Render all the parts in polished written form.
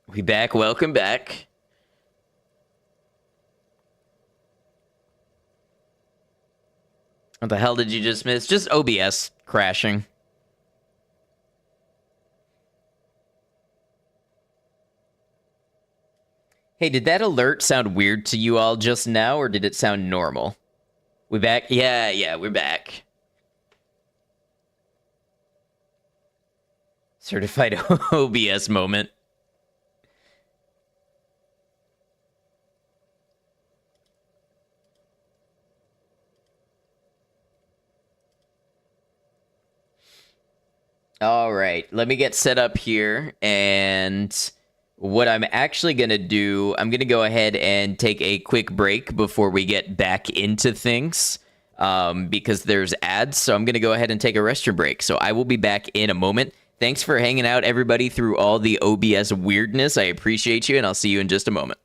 We back. Welcome back. What the hell did you just miss? Just OBS crashing. Hey, did that alert sound weird to you all just now, or did it sound normal? We back? Yeah, we're back. Certified OBS moment. All right, let me get set up here. And what I'm actually going to do, I'm going to go ahead and take a quick break before we get back into things because there's ads. So I'm going to go ahead and take a restroom break. So I will be back in a moment. Thanks for hanging out, everybody, through all the OBS weirdness. I appreciate you, and I'll see you in just a moment.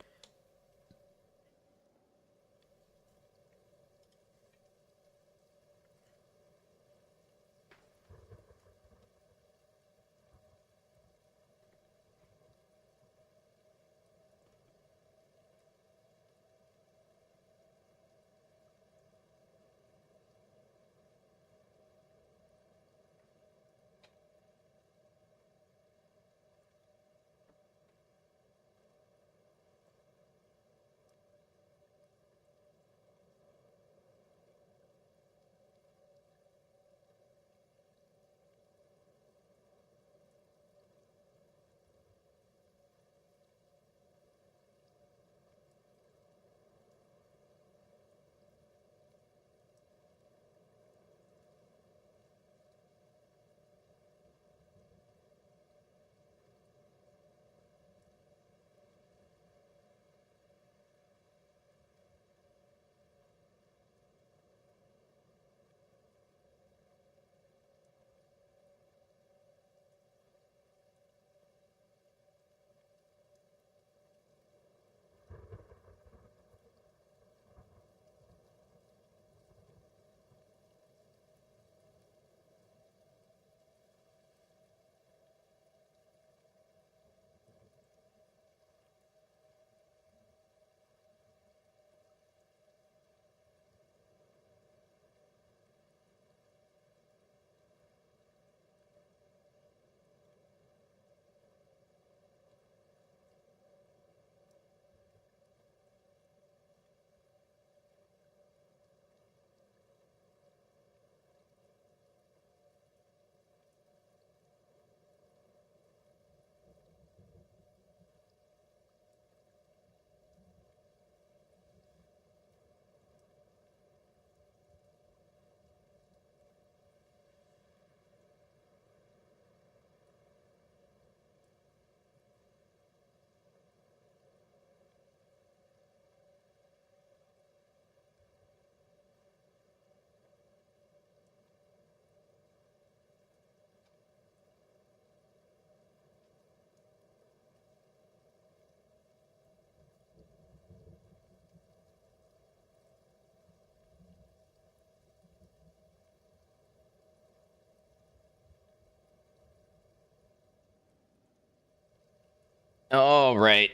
All right.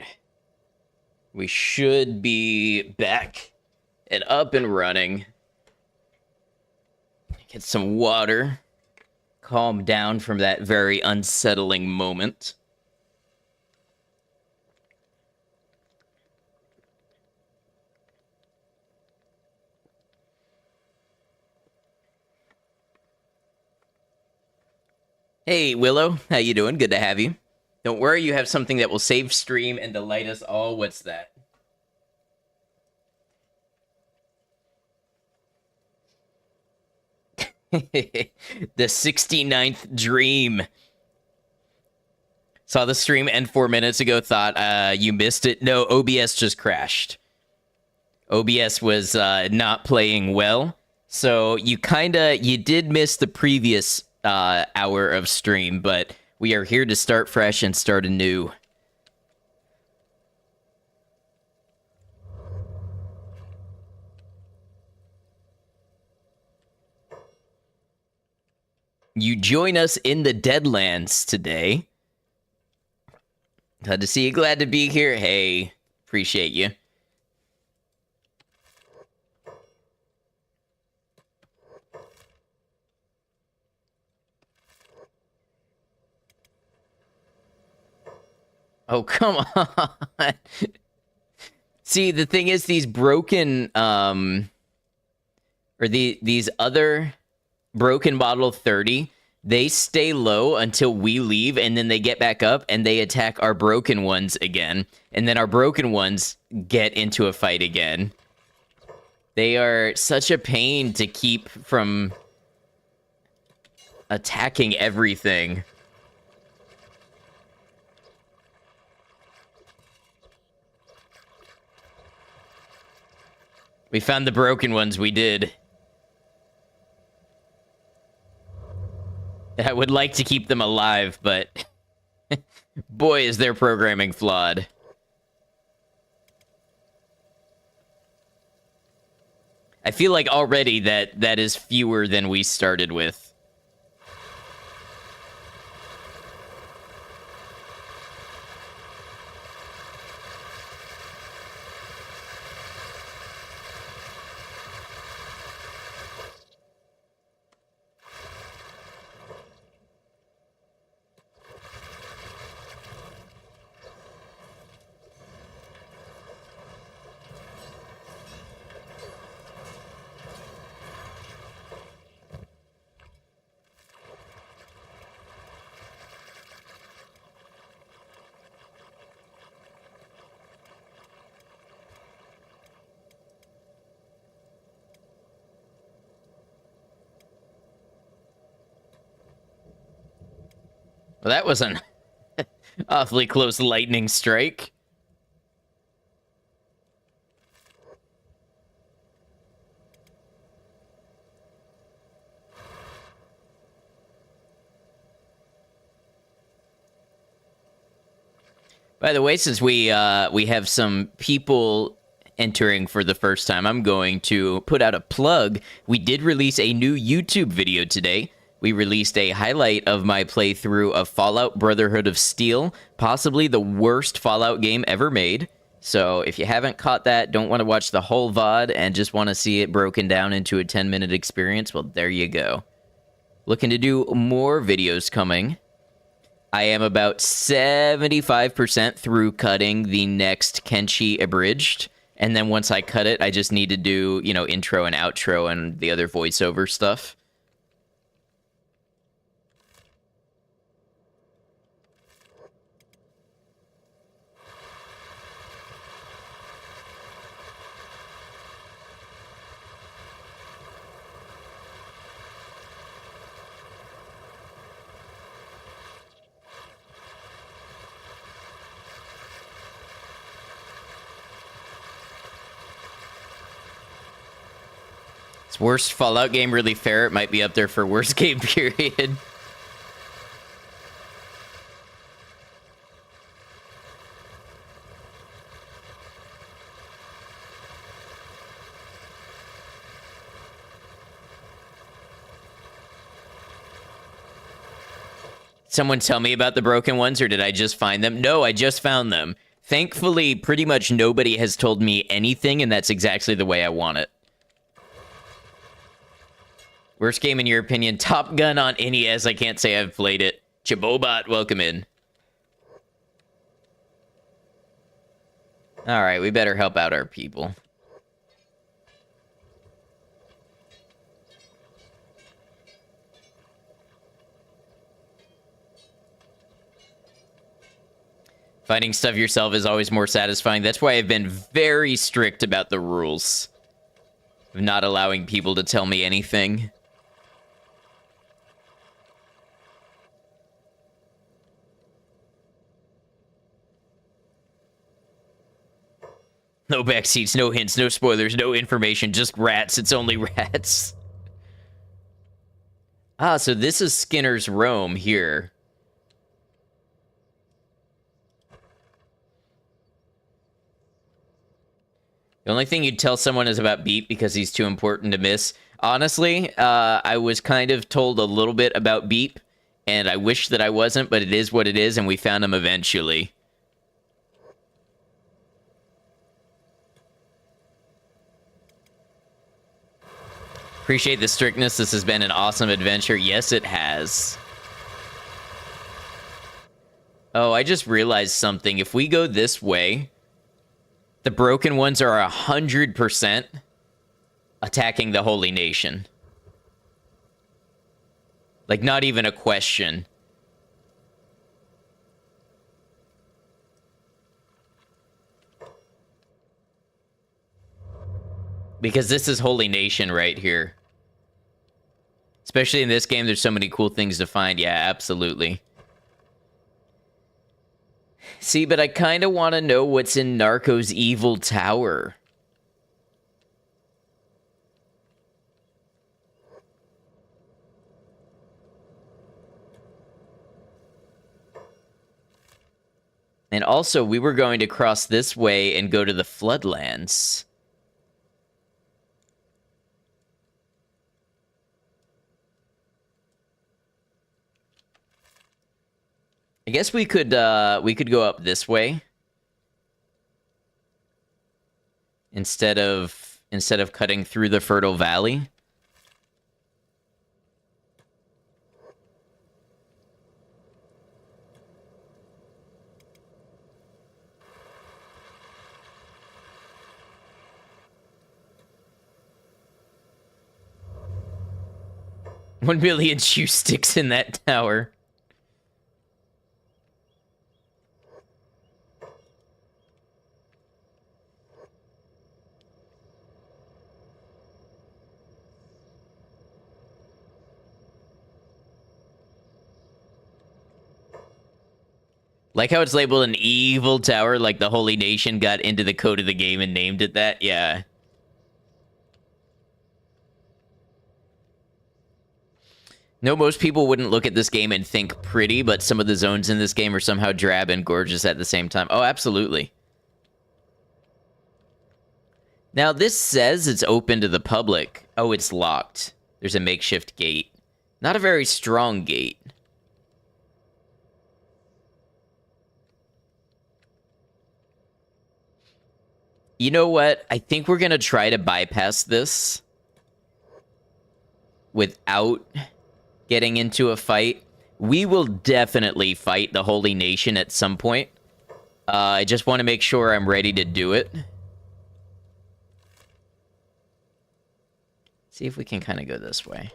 We should be back and up and running. Get some water. Calm down from that very unsettling moment. Hey, Willow. How you doing? Good to have you. Don't worry, you have something that will save stream and delight us all. What's that? The 69th dream. Saw the stream end 4 minutes ago, thought you missed it. No, OBS just crashed. OBS was not playing well. So you did miss the previous hour of stream, but we are here to start fresh and start anew. You join us in the Deadlands today. Glad to see you. Glad to be here. Hey, appreciate you. Oh, come on. See, the thing is, these broken, these other broken bottle 30, they stay low until we leave, and then they get back up, and they attack our broken ones again. And then our broken ones get into a fight again. They are such a pain to keep from attacking everything. We found the broken ones, we did. I would like to keep them alive, but boy, is their programming flawed. I feel like already that is fewer than we started with. Well, that was an awfully close lightning strike. By the way, since we have some people entering for the first time, I'm going to put out a plug. We did release a new YouTube video today. We released a highlight of my playthrough of Fallout Brotherhood of Steel, possibly the worst Fallout game ever made. So if you haven't caught that, don't want to watch the whole VOD, and just want to see it broken down into a 10-minute experience, well, there you go. Looking to do more videos coming. I am about 75% through cutting the next Kenshi abridged, and then once I cut it, I just need to do, you know, intro and outro and the other voiceover stuff. Worst Fallout game, really fair. It might be up there for worst game, period. Someone tell me about the broken ones, or did I just find them? No, I just found them. Thankfully, pretty much nobody has told me anything, and that's exactly the way I want it. Worst game in your opinion? Top Gun on NES. I can't say I've played it. Chabobot, welcome in. Alright, we better help out our people. Finding stuff yourself is always more satisfying. That's why I've been very strict about the rules of not allowing people to tell me anything. No backseats, no hints, no spoilers, no information, just rats. It's only rats. Ah, so this is Skinner's Rome here. The only thing you'd tell someone is about Beep because he's too important to miss. Honestly, I was kind of told a little bit about Beep, and I wish that I wasn't, but it is what it is, and we found him eventually. Appreciate the strictness. This has been an awesome adventure. Yes, it has. Oh, I just realized something. If we go this way, the broken ones are 100% attacking the Holy Nation. Like, not even a question. Because this is Holy Nation right here. Especially in this game, there's so many cool things to find. Yeah, absolutely. See, but I kind of want to know what's in Narco's evil tower. And also, we were going to cross this way and go to the Floodlands. I guess we could go up this way instead of cutting through the Fertile Valley. $1 million shoe sticks in that tower. Like how it's labeled an evil tower, like the Holy Nation got into the code of the game and named it that? Yeah. No, most people wouldn't look at this game and think pretty, but some of the zones in this game are somehow drab and gorgeous at the same time. Oh, absolutely. Now, this says it's open to the public. Oh, it's locked. There's a makeshift gate. Not a very strong gate. You know what? I think we're going to try to bypass this without getting into a fight. We will definitely fight the Holy Nation at some point. I just want to make sure I'm ready to do it. See if we can kind of go this way.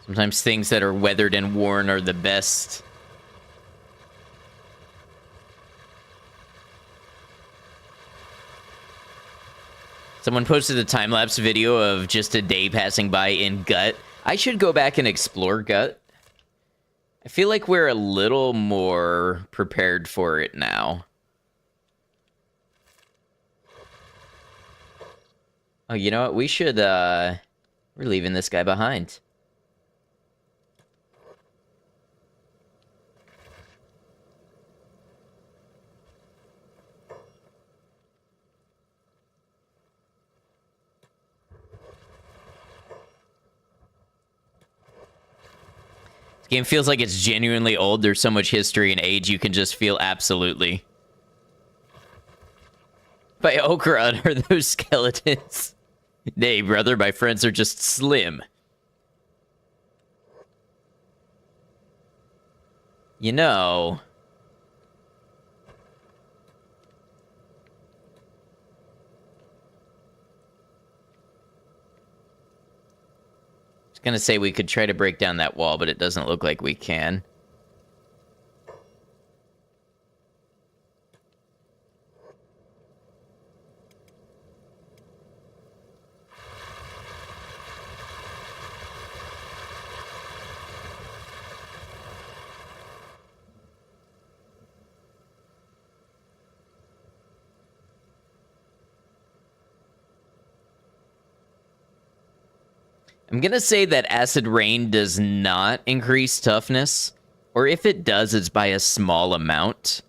Sometimes things that are weathered and worn are the best. Someone posted a time-lapse video of just a day passing by in Gut. I should go back and explore Gut. I feel like we're a little more prepared for it now. Oh, you know what? We should, we're leaving this guy behind. Game feels like it's genuinely old. There's so much history and age you can just feel absolutely. By Okrod are those skeletons? Nay, brother, my friends are just slim. You know... gonna say we could try to break down that wall, but it doesn't look like we can. I'm gonna say that Acid Rain does not increase toughness, or if it does, it's by a small amount.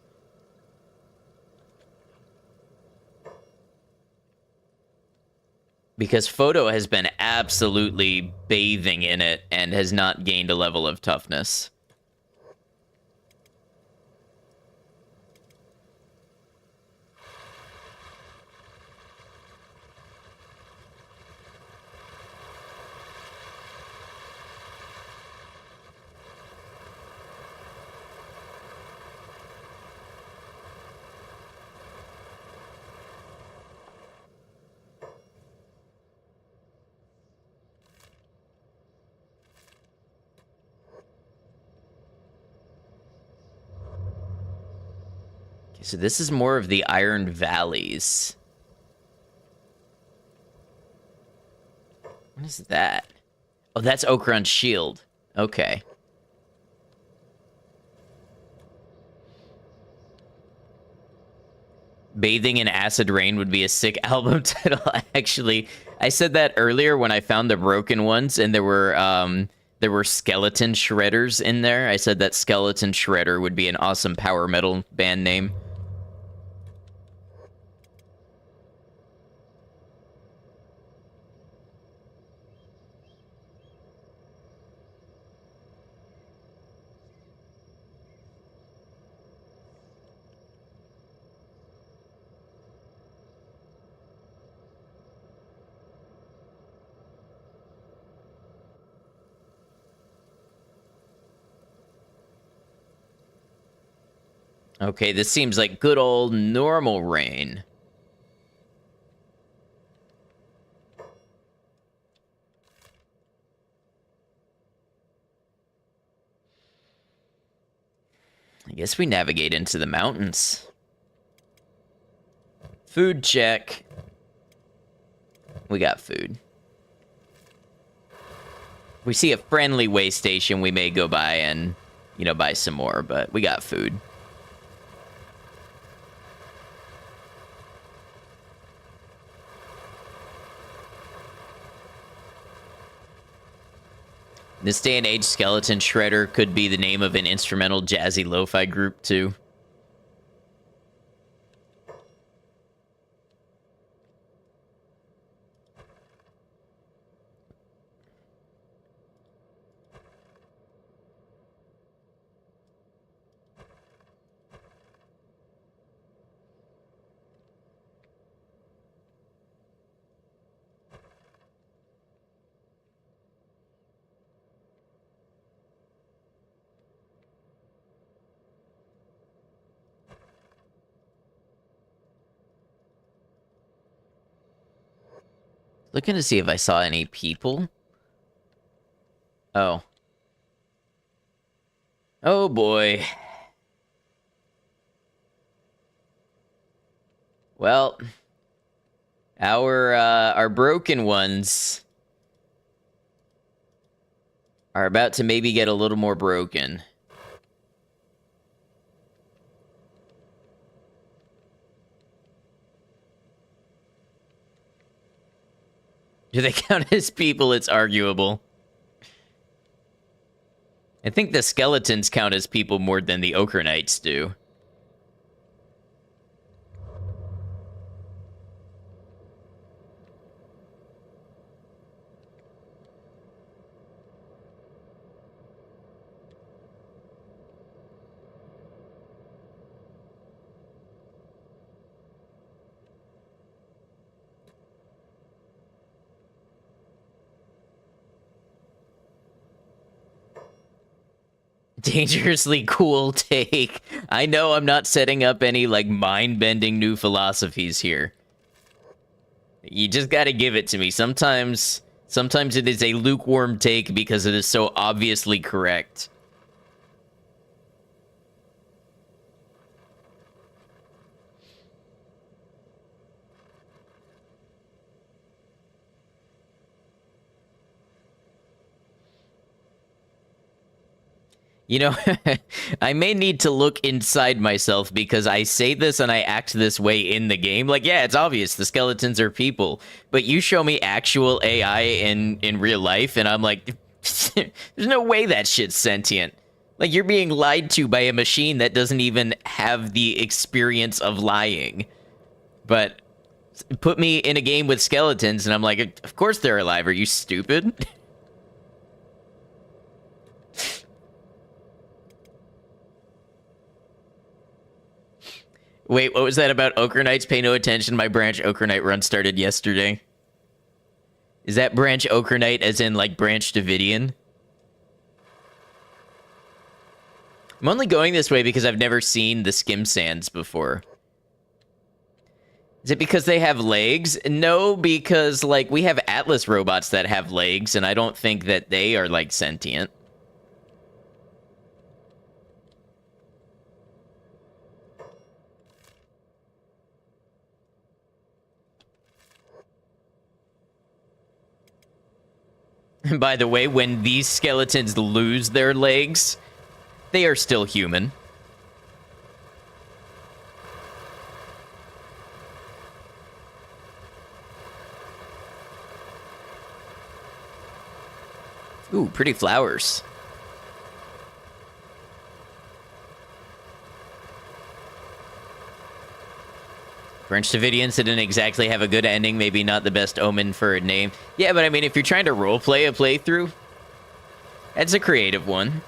Because Photo has been absolutely bathing in it and has not gained a level of toughness. So this is more of the Iron Valleys. What is that? Oh, that's Okran's shield. Okay. Bathing in Acid Rain would be a sick album title, actually. I said that earlier when I found the broken ones, and there were skeleton shredders in there. I said that Skeleton Shredder would be an awesome power metal band name. Okay, this seems like good old normal rain. I guess we navigate into the mountains. Food check. We got food. If we see a friendly way station, we may go by and, you know, buy some more, but we got food. In this day and age, Skeleton Shredder could be the name of an instrumental jazzy lo-fi group, too. Looking to see if I saw any people. Oh. Oh boy. Well, our broken ones are about to maybe get a little more broken. Do they count as people? It's arguable. I think the skeletons count as people more than the Okranites do. Dangerously cool take. I know I'm not setting up any, like, mind-bending new philosophies here. You just gotta give it to me. Sometimes it is a lukewarm take because it is so obviously correct. You know, I may need to look inside myself because I say this and I act this way in the game. Like, yeah, it's obvious the skeletons are people, but you show me actual AI in real life, and I'm like, there's no way that shit's sentient. Like, you're being lied to by a machine that doesn't even have the experience of lying. But put me in a game with skeletons, and I'm like, of course they're alive. Are you stupid? Wait, what was that about Okranites? Pay no attention. My branch Okranite run started yesterday. Is that branch Okranite as in, like, branch Davidian? I'm only going this way because I've never seen the skim sands before. Is it because they have legs? No, because, like, we have Atlas robots that have legs, and I don't think that they are, like, sentient. By the way, when these skeletons lose their legs, they are still human. Ooh, pretty flowers. French Davidians didn't exactly have a good ending, maybe not the best omen for a name. Yeah, but I mean, if you're trying to roleplay a playthrough, that's a creative one.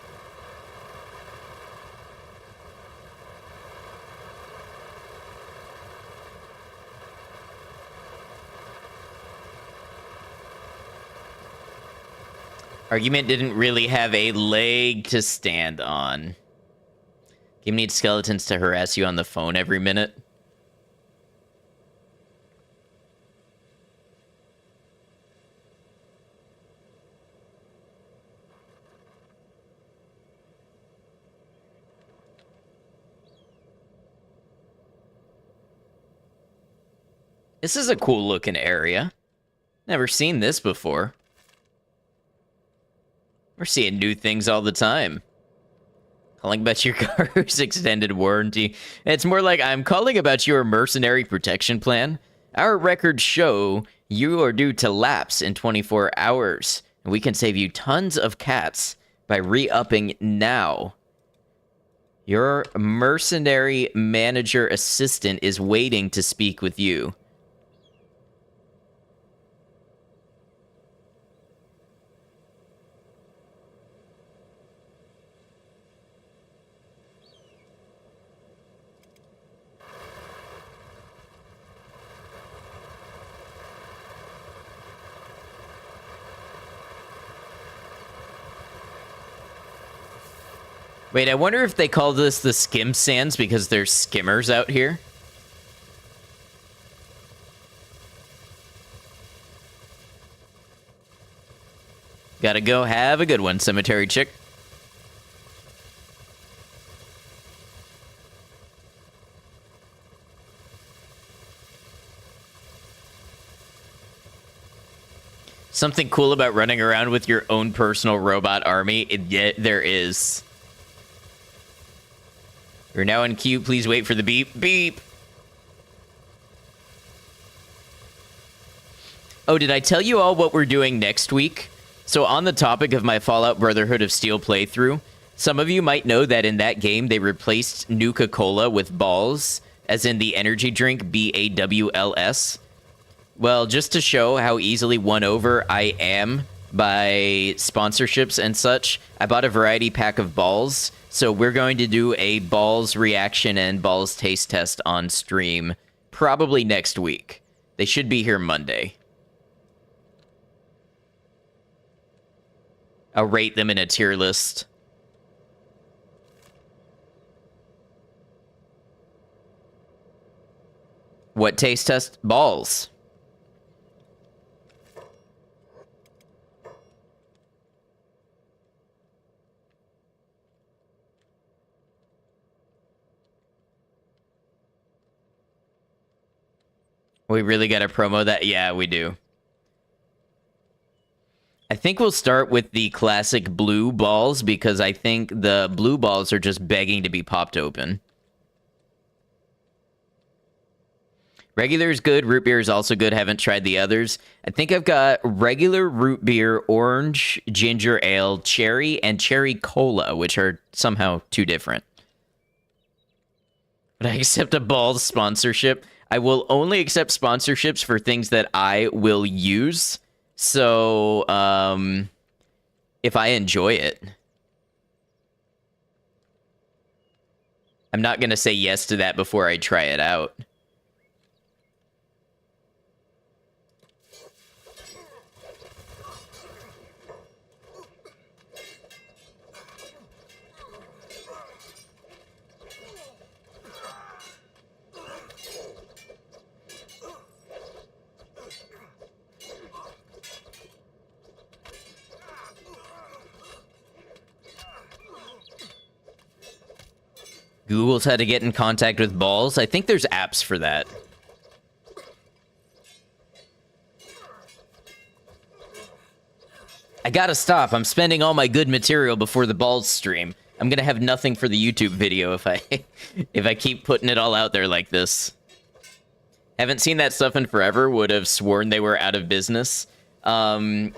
Argument didn't really have a leg to stand on. Game needs skeletons to harass you on the phone every minute. This is a cool looking area. Never seen this before. We're seeing new things all the time. Calling about your car's extended warranty. It's more like, I'm calling about your mercenary protection plan. Our records show you are due to lapse in 24 hours. And we can save you tons of cats by re-upping now. Your mercenary manager assistant is waiting to speak with you. Wait, I wonder if they call this the skim sands because there's skimmers out here. Gotta go. Have a good one, cemetery chick. Something cool about running around with your own personal robot army? Yeah, there is. You're now in queue. Please wait for the beep. Beep. Oh, did I tell you all what we're doing next week? So on the topic of my Fallout Brotherhood of Steel playthrough, some of you might know that in that game, they replaced Nuka-Cola with balls, as in the energy drink BAWLS. Well, just to show how easily won over I am by sponsorships and such, I bought a variety pack of balls. So we're going to do a balls reaction and balls taste test on stream probably next week. They should be here Monday. I'll rate them in a tier list. What taste test? Balls. We really got to promo that? Yeah, we do. I think we'll start with the classic blue balls because I think the blue balls are just begging to be popped open. Regular is good. Root beer is also good. Haven't tried the others. I think I've got regular root beer, orange, ginger ale, cherry, and cherry cola, which are somehow two different. Would I accept a balls sponsorship? I will only accept sponsorships for things that I will use. So, if I enjoy it. I'm not going to say yes to that before I try it out. Google's how to get in contact with balls. I think there's apps for that. I gotta stop. I'm spending all my good material before the balls stream. I'm gonna have nothing for the YouTube video if I if I keep putting it all out there like this. Haven't seen that stuff in forever. Would have sworn they were out of business. I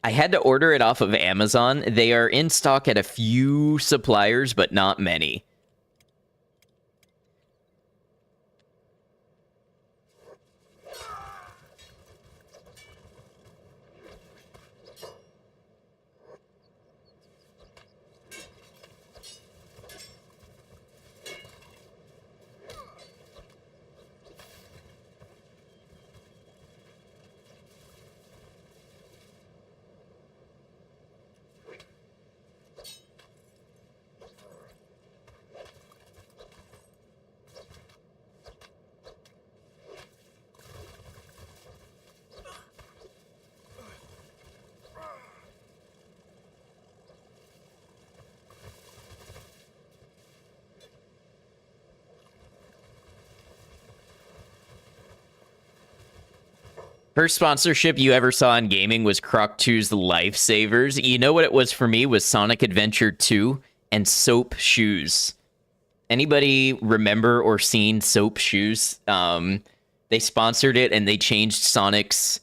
had to order it off of Amazon. They are in stock at a few suppliers, but not many. First sponsorship you ever saw in gaming was Croc 2's Lifesavers. You know what it was for me was Sonic Adventure 2 and Soap Shoes. Anybody remember or seen Soap Shoes? They sponsored it and they changed Sonic's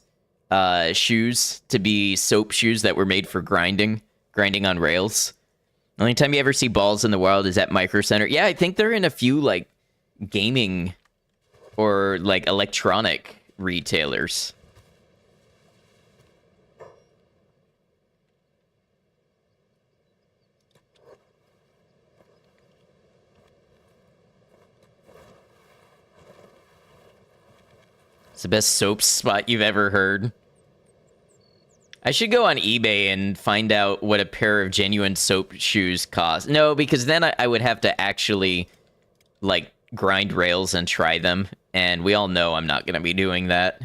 shoes to be soap shoes that were made for grinding on rails. The only time you ever see balls in the wild is at Micro Center. Yeah, I think they're in a few like gaming or like electronic retailers. It's the best soap spot you've ever heard. I should go on eBay and find out what a pair of genuine soap shoes cost. No, because then I would have to actually, like, grind rails and try them. And we all know I'm not going to be doing that.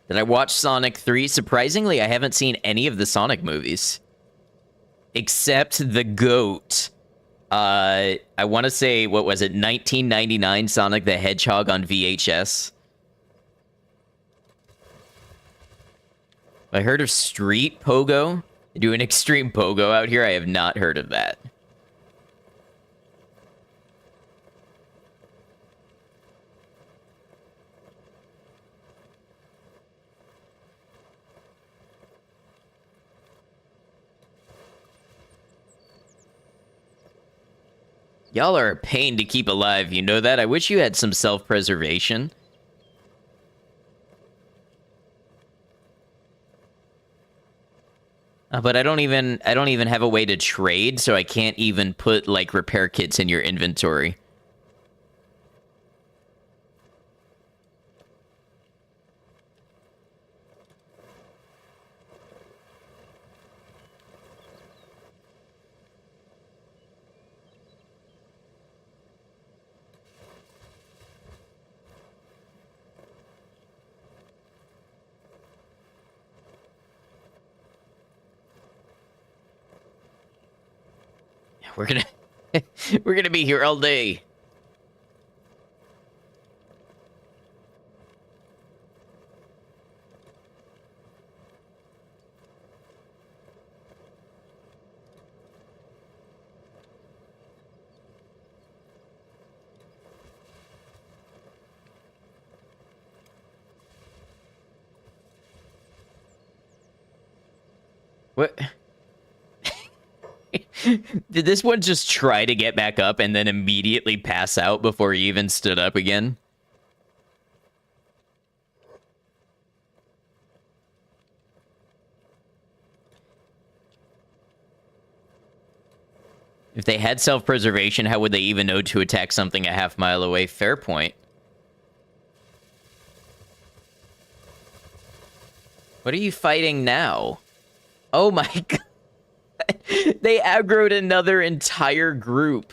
Did I watch Sonic 3? Surprisingly, I haven't seen any of the Sonic movies. Except the GOAT. I want to say, what was it, 1999 Sonic the Hedgehog on VHS. I heard of Street Pogo. They do an extreme pogo out here. I have not heard of that. Y'all are a pain to keep alive, you know that? I wish you had some self-preservation. But I don't even have a way to trade, so I can't even put like repair kits in your inventory. We're gonna be here all day. What? Did this one just try to get back up and then immediately pass out before he even stood up again? If they had self-preservation, how would they even know to attack something a half mile away? Fair point. What are you fighting now? Oh my god. They aggroed another entire group.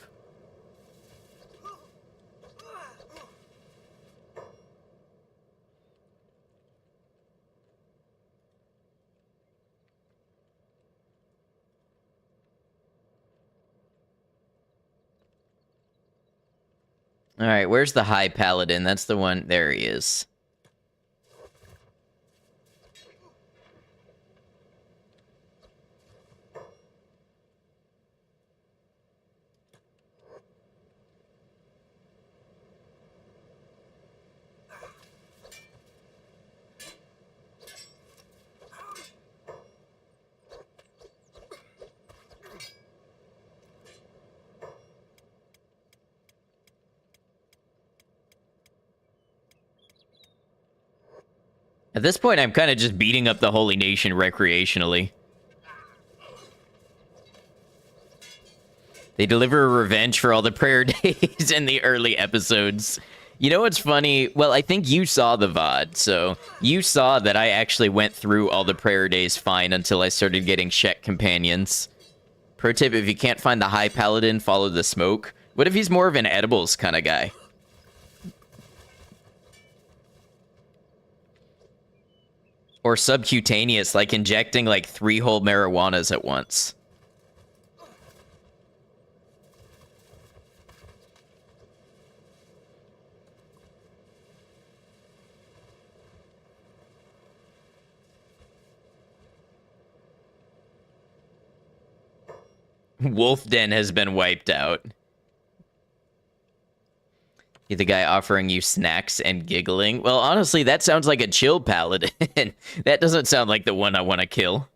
All right, where's the High Paladin? That's the one. There he is. At this point, I'm kind of just beating up the Holy Nation recreationally. They deliver a revenge for all the prayer days in the early episodes. You know what's funny? Well, I think you saw the VOD, so you saw that I actually went through all the prayer days fine until I started getting Shet companions. Pro tip, if you can't find the High Paladin, follow the smoke. What if he's more of an edibles kind of guy? Or subcutaneous, like injecting like 3 whole marijuanas at once. Wolf Den has been wiped out. You're the guy offering you snacks and giggling. Well, honestly, that sounds like a chill paladin. That doesn't sound like the one I want to kill.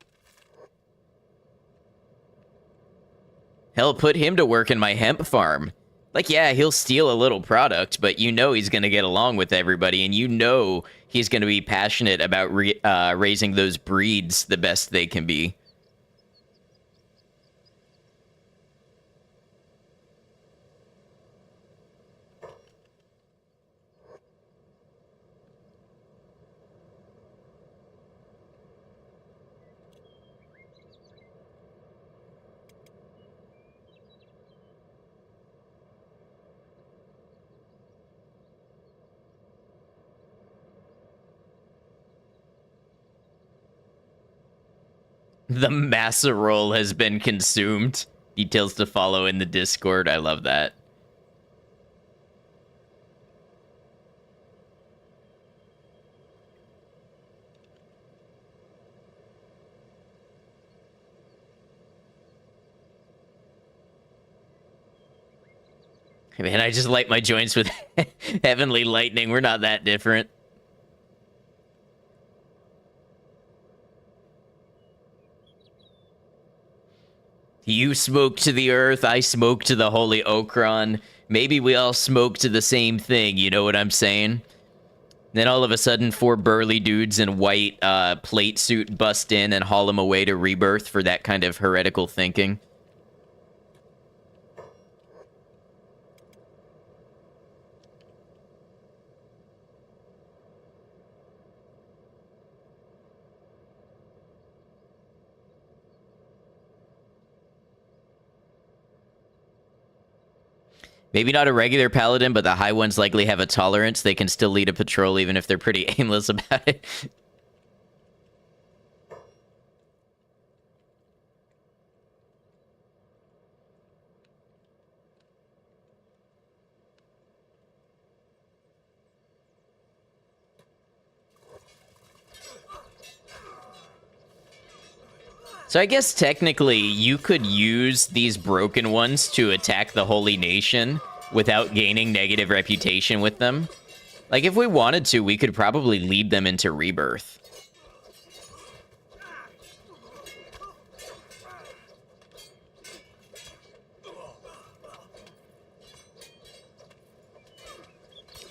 Hell, put him to work in my hemp farm. Like, yeah, he'll steal a little product, but you know he's going to get along with everybody, and you know he's going to be passionate about raising those breeds the best they can be. The massa roll has been consumed. Details to follow in the Discord. I love that. Man, I just light my joints with heavenly lightning. We're not that different. You smoke to the earth, I smoke to the holy Okron. Maybe we all smoke to the same thing, you know what I'm saying? Then all of a sudden, 4 burly dudes in white plate suit bust in and haul him away to Rebirth for that kind of heretical thinking. Maybe not a regular paladin, but the high ones likely have a tolerance. They can still lead a patrol even if they're pretty aimless about it. So I guess technically you could use these broken ones to attack the Holy Nation without gaining negative reputation with them. Like, if we wanted to, we could probably lead them into Rebirth.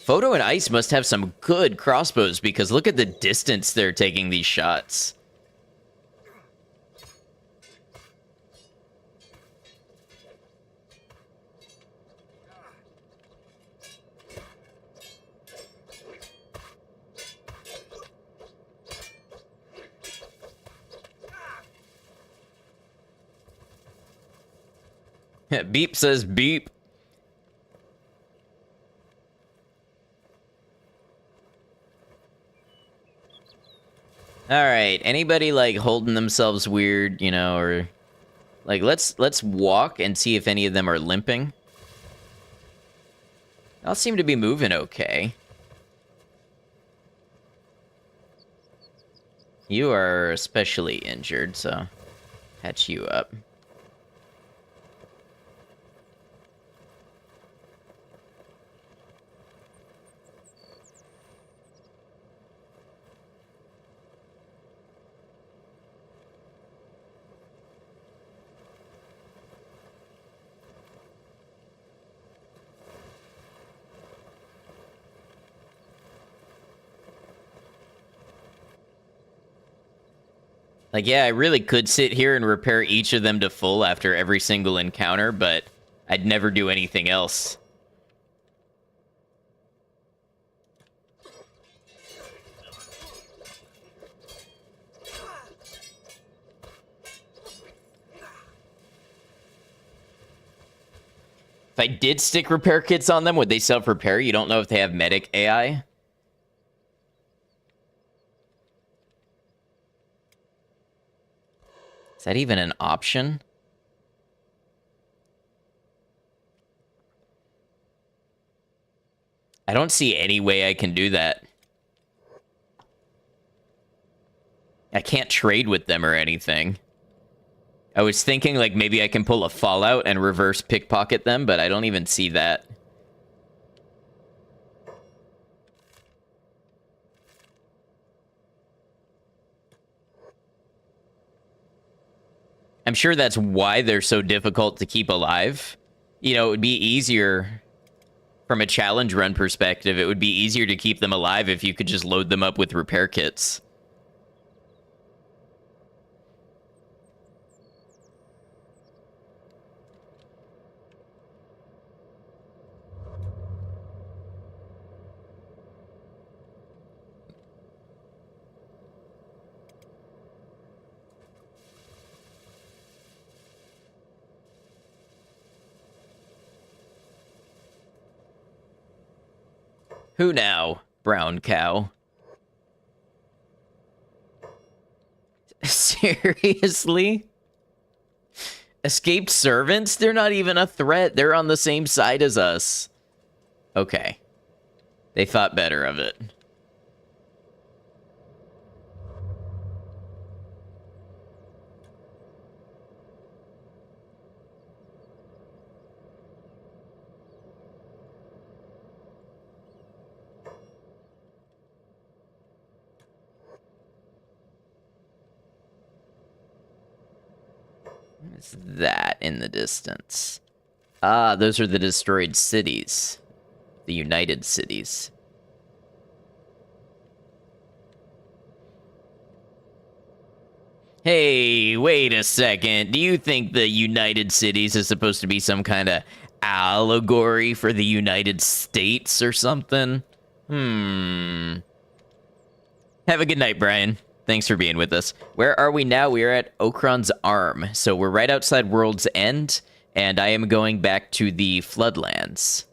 Photo and Ice must have some good crossbows because look at the distance they're taking these shots. Beep says beep. All right, anybody like holding themselves weird, you know, or like let's walk and see if any of them are limping. All seem to be moving okay. You are especially injured, so patch you up. Like, yeah, I really could sit here and repair each of them to full after every single encounter, but I'd never do anything else. If I did stick repair kits on them, would they self-repair? You don't know if they have medic AI? Is that even an option? I don't see any way I can do that. I can't trade with them or anything. I was thinking, like, maybe I can pull a Fallout and reverse pickpocket them, but I don't even see that. I'm sure that's why they're so difficult to keep alive. You know, it would be easier from a challenge run perspective. It would be easier to keep them alive if you could just load them up with repair kits. Who now, brown cow? Seriously? Escaped servants? They're not even a threat. They're on the same side as us. Okay. They thought better of it. What's that in the distance? Ah, those are the destroyed cities. The United Cities. Hey, wait a second. Do you think the United Cities is supposed to be some kind of allegory for the United States or something? Have a good night, Brian. Thanks for being with us. Where are we now? We are at Okron's Arm. So we're right outside World's End, and I am going back to the Floodlands.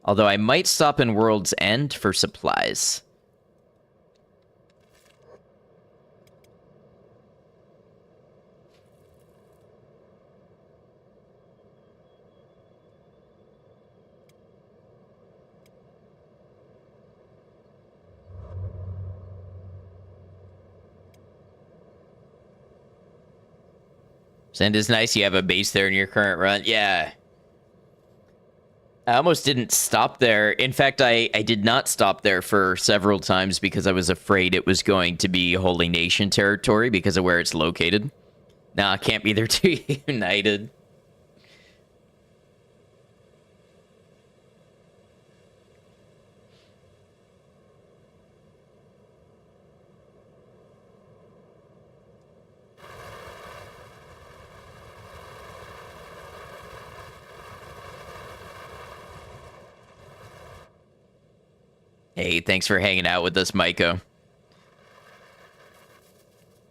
Although I might stop in World's End for supplies. Send is nice. You have a base there in your current run. Yeah. I almost didn't stop there. In fact, I did not stop there for several times because I was afraid it was going to be Holy Nation territory because of where it's located. Nah, can't be. They're too united. Hey, thanks for hanging out with us, Maiko.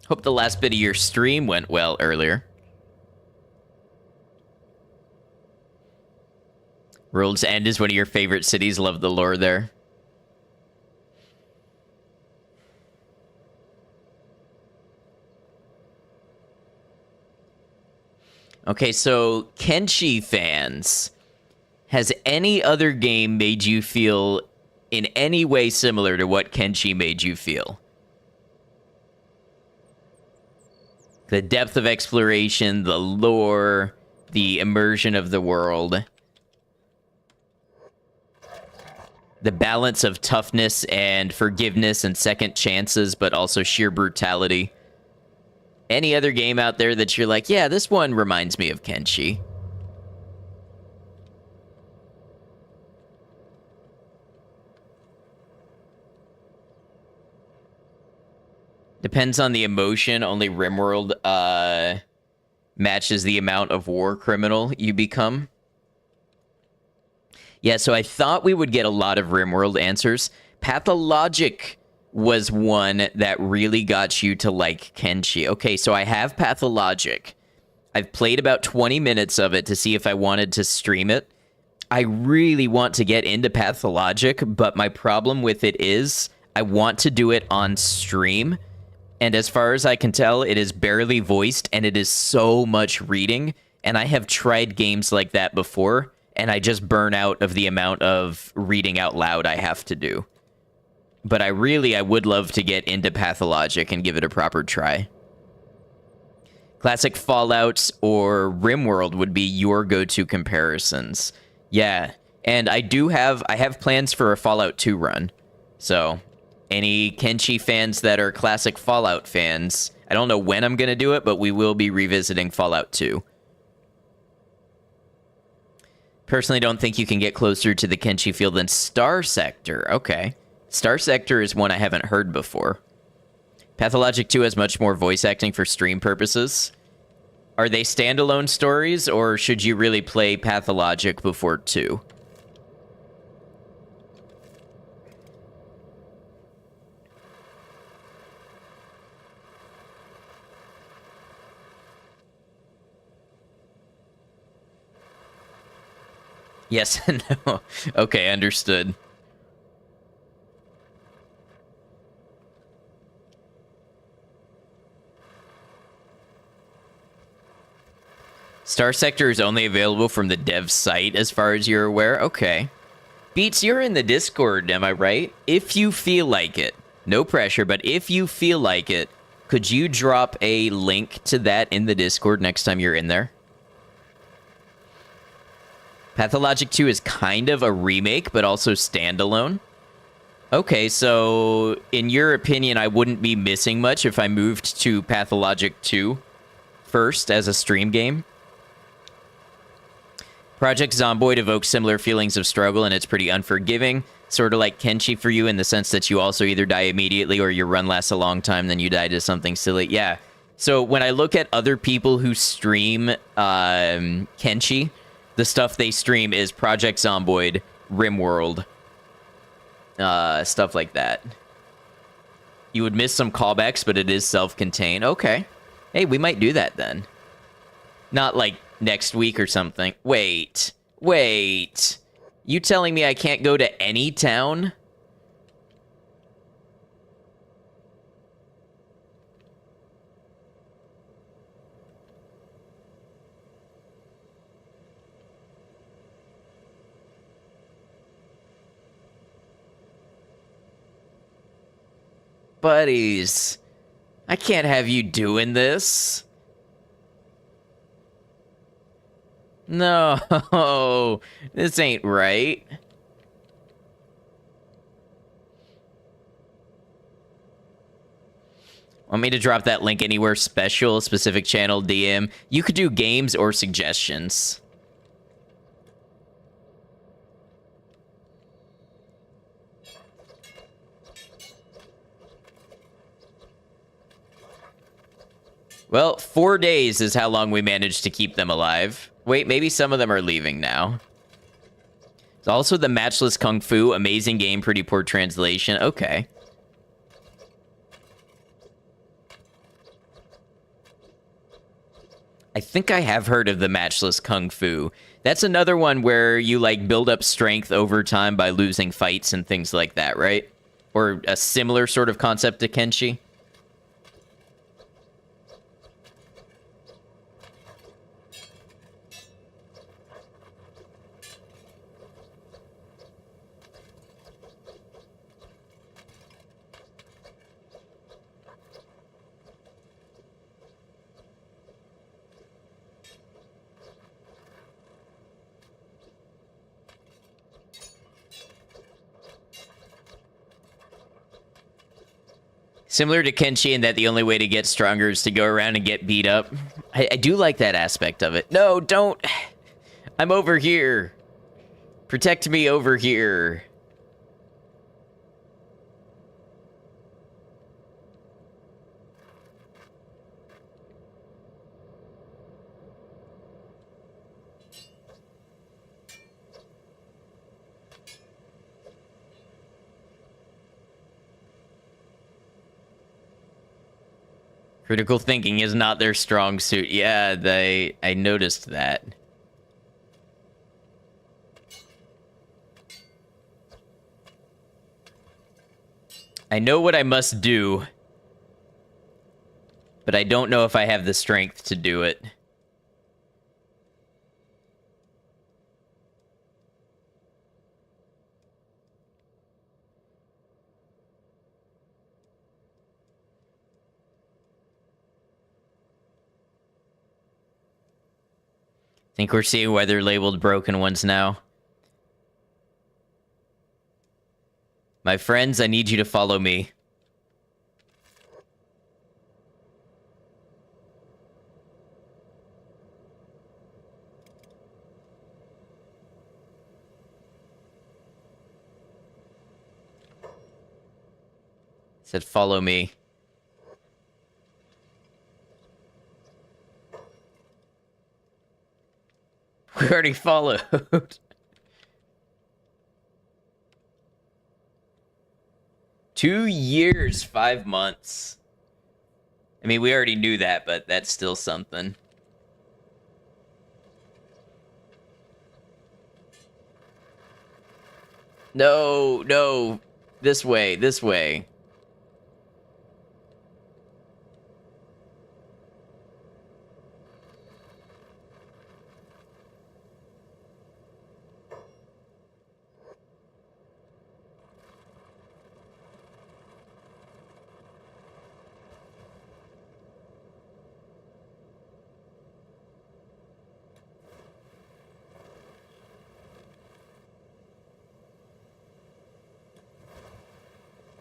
Hope the last bit of your stream went well earlier. World's End is one of your favorite cities. Love the lore there. Okay, so Kenshi fans Has any other game made you feel in any way similar to what Kenshi made you feel? The depth of exploration, the lore, the immersion of the world. The balance of toughness and forgiveness and second chances, but also sheer brutality. Any other game out there that you're like, yeah, this one reminds me of Kenshi? Depends on the emotion. Only RimWorld matches the amount of war criminal you become. Yeah, so I thought we would get a lot of RimWorld answers. Pathologic was one that really got you to like Kenshi. Okay, so I have Pathologic. I've played about 20 minutes of it to see if I wanted to stream it. I really want to get into Pathologic, but my problem with it is I want to do it on stream. And as far as I can tell, it is barely voiced, and it is so much reading. And I have tried games like that before, and I just burn out of the amount of reading out loud I have to do. But I would love to get into Pathologic and give it a proper try. Classic Fallout or RimWorld would be your go-to comparisons. Yeah, and I have plans for a Fallout 2 run. So, any Kenshi fans that are classic Fallout fans, I don't know when I'm going to do it, but we will be revisiting Fallout 2. Personally, don't think you can get closer to the Kenshi feel than Star Sector. Okay. Star Sector is one I haven't heard before. Pathologic 2 has much more voice acting for stream purposes. Are they standalone stories, or should you really play Pathologic before 2? Yes and no. Okay, understood. Star Sector is only available from the dev site, as far as you're aware. Okay. Beats, you're in the Discord, am I right? If you feel like it, no pressure, but if you feel like it, could you drop a link to that in the Discord next time you're in there? Pathologic 2 is kind of a remake, but also standalone. Okay, so in your opinion, I wouldn't be missing much if I moved to Pathologic 2 first as a stream game. Project Zomboid evokes similar feelings of struggle, and it's pretty unforgiving. Sort of like Kenshi for you in the sense that you also either die immediately or your run lasts a long time, then you die to something silly. Yeah. So when I look at other people who stream Kenshi, the stuff they stream is Project Zomboid, RimWorld, stuff like that. You would miss some callbacks, but it is self-contained. Okay. Hey, we might do that then. Not like next week or something. Wait. You telling me I can't go to any town? Buddies, I can't have you doing this. No, this ain't right. Want me to drop that link anywhere special, specific channel, DM? You could do games or suggestions. Well, 4 days is how long we managed to keep them alive. Wait, maybe some of them are leaving now. It's also the Matchless Kung Fu. Amazing game, pretty poor translation. Okay. I think I have heard of the Matchless Kung Fu. That's another one where you, like, build up strength over time by losing fights and things like that, right? Or a similar sort of concept to Kenshi. Similar to Kenshi in that the only way to get stronger is to go around and get beat up. I do like that aspect of it. No, don't. I'm over here. Protect me over here. Critical thinking is not their strong suit. Yeah, I noticed that. I know what I must do, but I don't know if I have the strength to do it. Think we're seeing weather-labeled broken ones now. My friends, I need you to follow me. Said follow me. We already followed. 2 years, 5 months. I mean, we already knew that, but that's still something. No, no. This way, this way.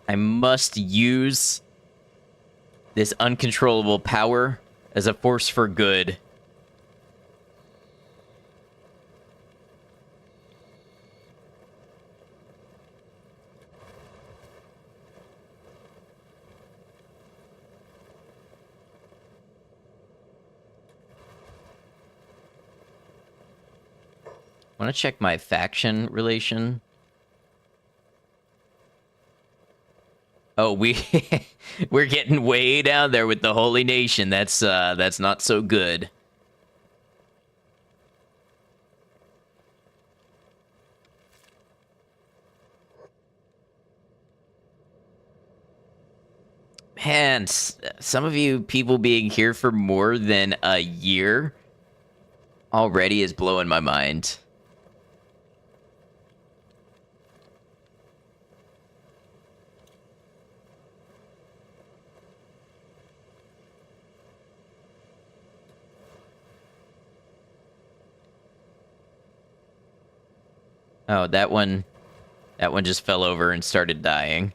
I must use this uncontrollable power as a force for good. Want to check my faction relation? Oh, we're getting way down there with the Holy Nation. That's not so good. Man, some of you people being here for more than a year already is blowing my mind. Oh, that one just fell over and started dying.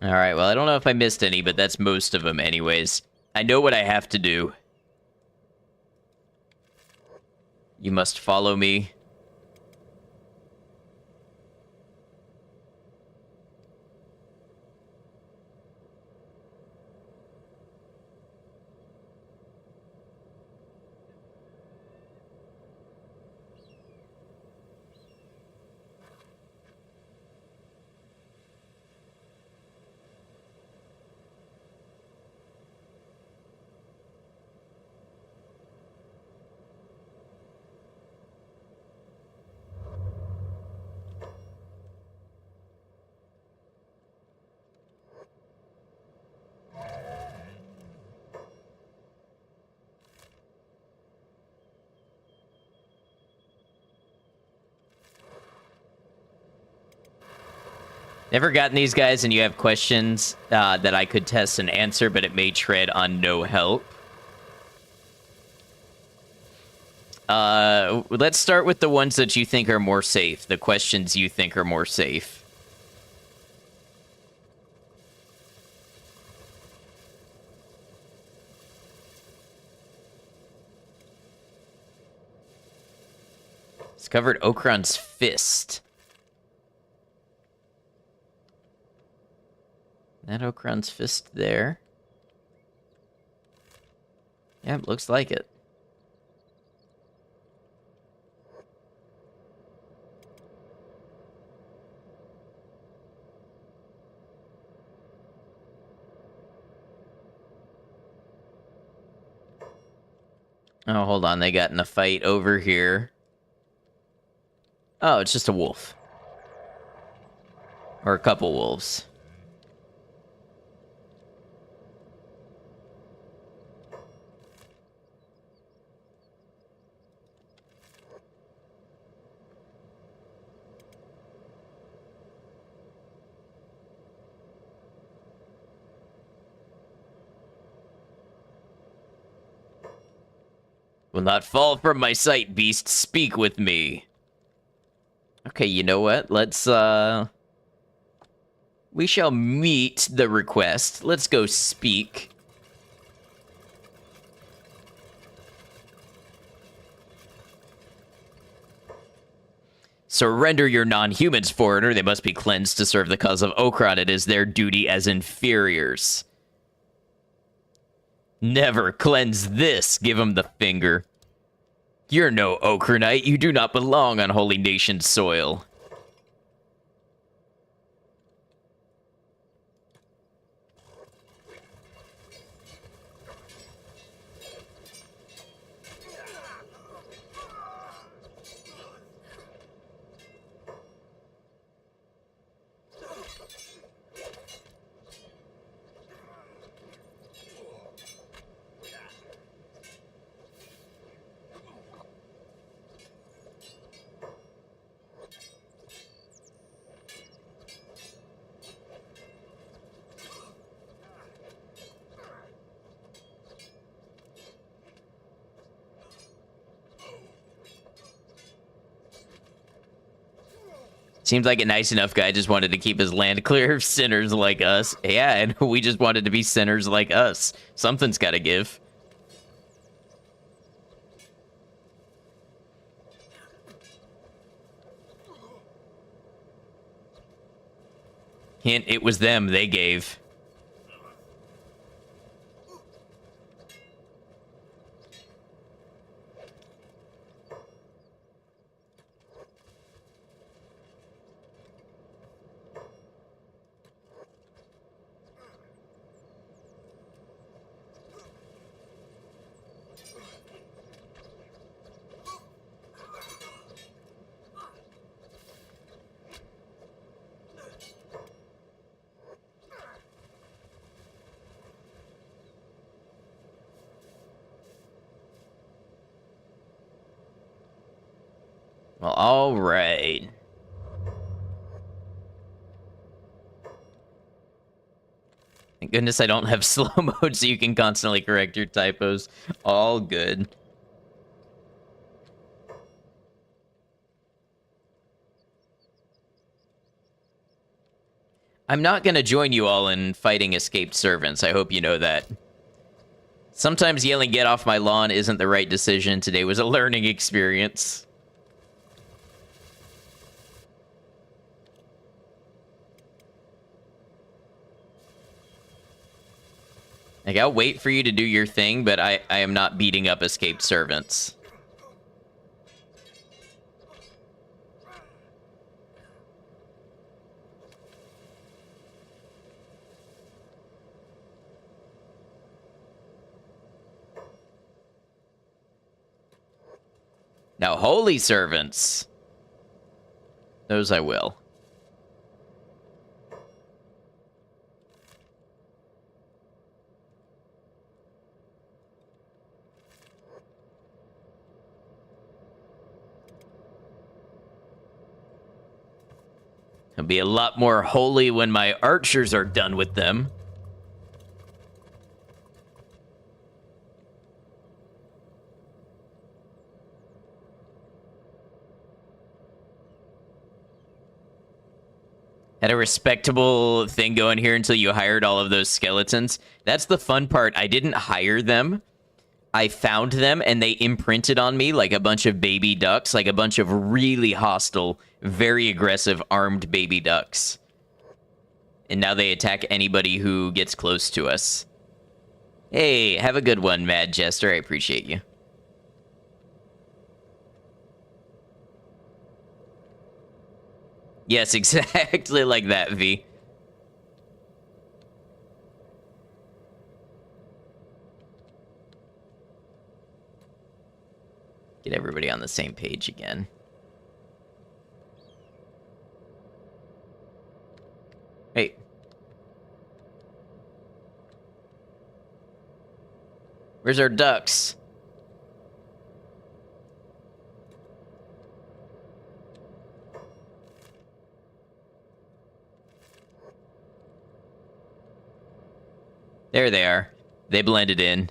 All right, well, I don't know if I missed any, but that's most of them anyways. I know what I have to do. You must follow me. Never gotten these guys, and you have questions that I could test and answer, but it may tread on no help. Let's start with the ones that you think are more safe. The questions you think are more safe. Discovered Okran's fist. That Okran's fist there. Yeah, it looks like it. Oh, hold on. They got in a fight over here. Oh, it's just a wolf. Or a couple wolves. Will not fall from my sight, beast. Speak with me. Okay, you know what? Let's, we shall meet the request. Let's go speak. Surrender your non-humans, foreigner. They must be cleansed to serve the cause of Okran. It is their duty as inferiors. Never cleanse this. Give him the finger. You're no Okranite. You do not belong on Holy Nation soil. Seems like a nice enough guy just wanted to keep his land clear of sinners like us. Yeah, and we just wanted to be sinners like us. Something's got to give. Hint, it was them they gave. Well, all right. Thank goodness I don't have slow mode so you can constantly correct your typos. All good. I'm not going to join you all in fighting escaped servants. I hope you know that. Sometimes yelling "get off my lawn" isn't the right decision. Today was a learning experience. Like, I'll wait for you to do your thing, but I am not beating up escaped servants. Now, holy servants. Those I will. It'll be a lot more holy when my archers are done with them. Had a respectable thing going here until you hired all of those skeletons. That's the fun part. I didn't hire them. I found them, and they imprinted on me like a bunch of baby ducks, like a bunch of really hostile, very aggressive, armed baby ducks. And now they attack anybody who gets close to us. Hey, have a good one, Mad Jester. I appreciate you. Yes, exactly like that, V. Get everybody on the same page again. Hey. Where's our ducks? There they are. They blended in.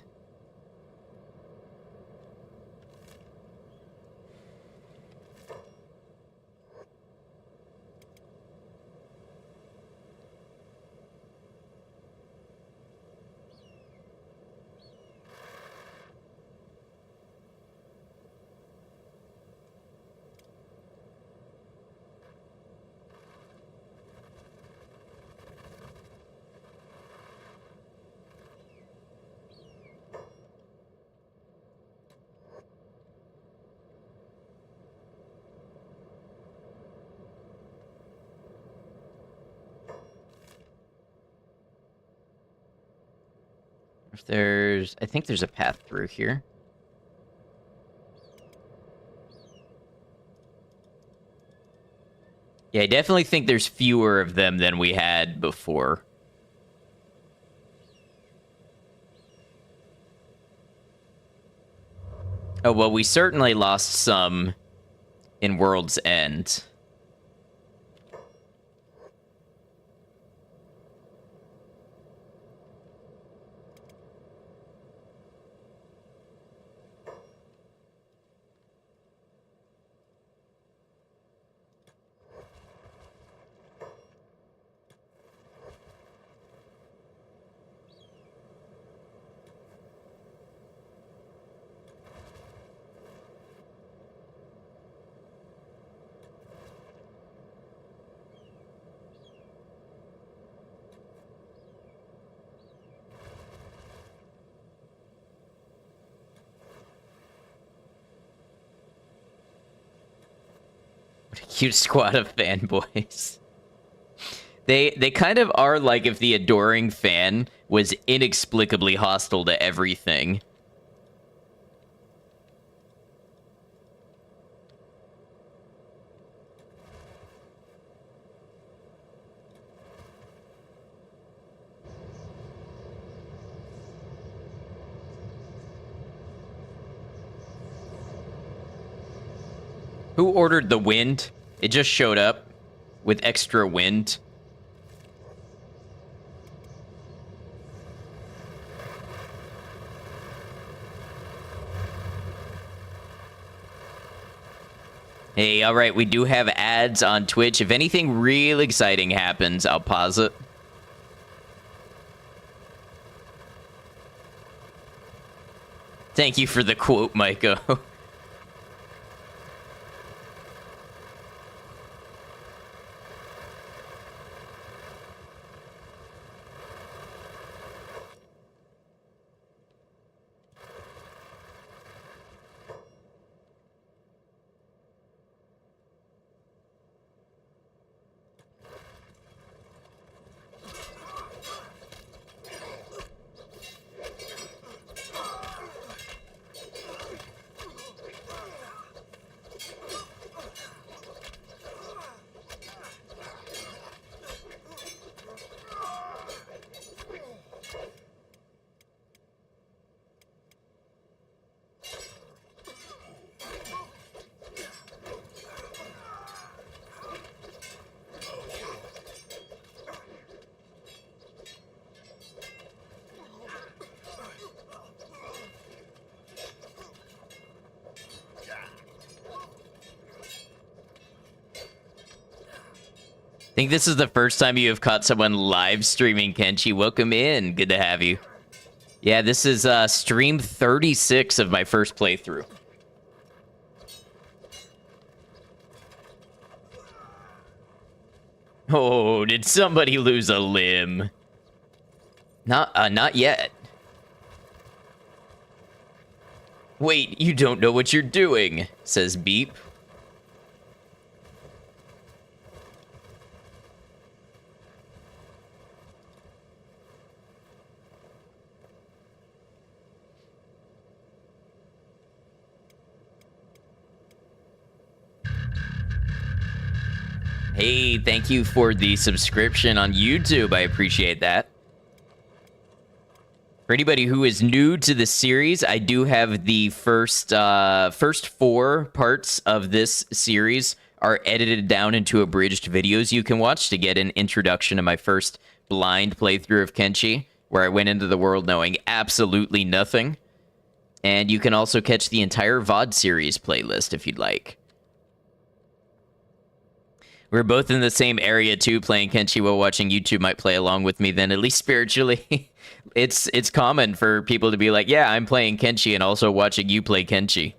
If there's... I think there's a path through here. Yeah, I definitely think there's fewer of them than we had before. Oh, well, we certainly lost some in World's End. What a cute squad of fanboys. They kind of are like if the adoring fan was inexplicably hostile to everything. Who ordered the wind? It just showed up with extra wind. Hey, all right, we do have ads on Twitch. If anything real exciting happens, I'll pause it. Thank you for the quote, Maiko. think this is the first time you have caught someone live streaming Kenshi. Welcome in. Good to have you. Yeah, this is stream 36 of my first playthrough. Oh, did somebody lose a limb? Not yet. Wait, you don't know what you're doing, says Beep. Hey, thank you for the subscription on YouTube. I appreciate that. For anybody who is new to the series, I do have the first 4 parts of this series are edited down into abridged videos you can watch to get an introduction to my first blind playthrough of Kenshi, where I went into the world knowing absolutely nothing. And you can also catch the entire VOD series playlist if you'd like. We're both in the same area, too, playing Kenshi while watching YouTube. Might play along with me then, at least spiritually. It's common for people to be like, yeah, I'm playing Kenshi and also watching you play Kenshi.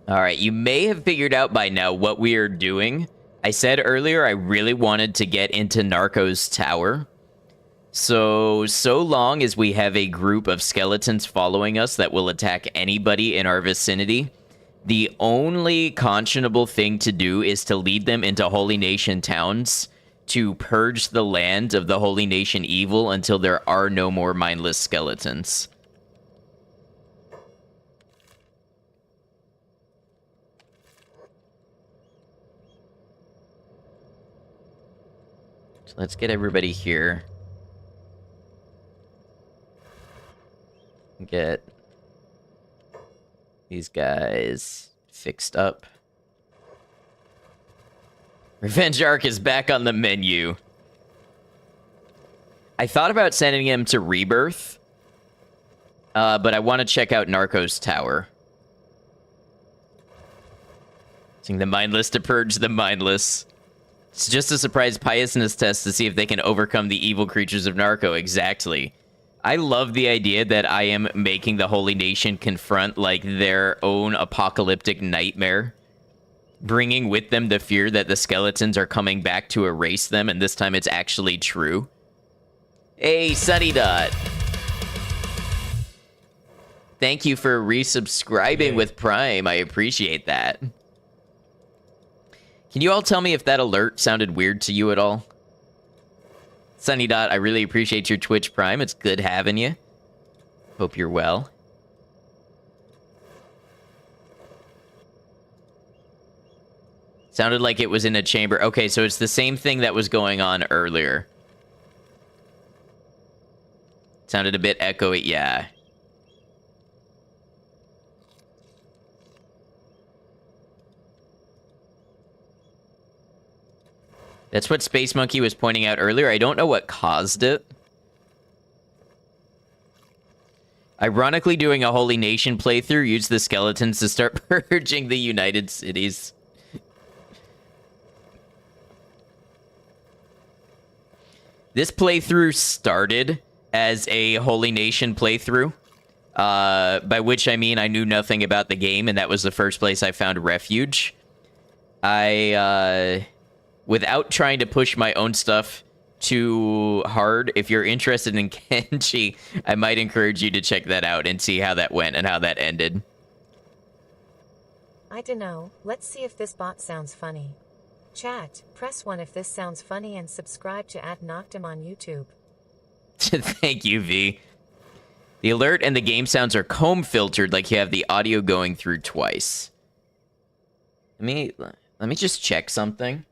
All right, you may have figured out by now what we are doing. I said earlier I really wanted to get into Narco's tower. So long as we have a group of skeletons following us that will attack anybody in our vicinity, the only conscionable thing to do is to lead them into Holy Nation towns to purge the land of the Holy Nation evil until there are no more mindless skeletons. So let's get everybody here. Get these guys fixed up. Revenge Arc is back on the menu. I thought about sending him to Rebirth, but I want to check out Narco's tower. Using the mindless to purge the mindless. It's just a surprise piousness test to see if they can overcome the evil creatures of Narco. Exactly. I love the idea that I am making the Holy Nation confront, like, their own apocalyptic nightmare. Bringing with them the fear that the skeletons are coming back to erase them, and this time it's actually true. Hey, Sunny Dot. Thank you for resubscribing with Prime. I appreciate that. Can you all tell me if that alert sounded weird to you at all? Sunny Dot, I really appreciate your Twitch Prime. It's good having you. Hope you're well. Sounded like it was in a chamber. Okay, so it's the same thing that was going on earlier. Sounded a bit echoey, yeah. That's what Space Monkey was pointing out earlier. I don't know what caused it. Ironically, doing a Holy Nation playthrough used the skeletons to start purging the United Cities. This playthrough started as a Holy Nation playthrough, by which I mean I knew nothing about the game, and that was the first place I found refuge. Without trying to push my own stuff too hard, if you're interested in Kenshi, I might encourage you to check that out and see how that went and how that ended. I dunno. Let's see if this bot sounds funny. Chat, press 1 if this sounds funny and subscribe to @Noctum on YouTube. Thank you, V. The alert and the game sounds are comb filtered, like you have the audio going through twice. Let me just check something.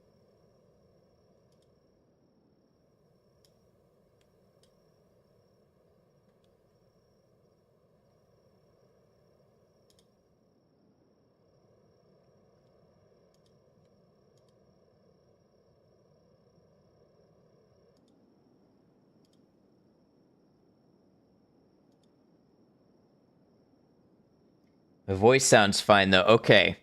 My voice sounds fine, though. Okay.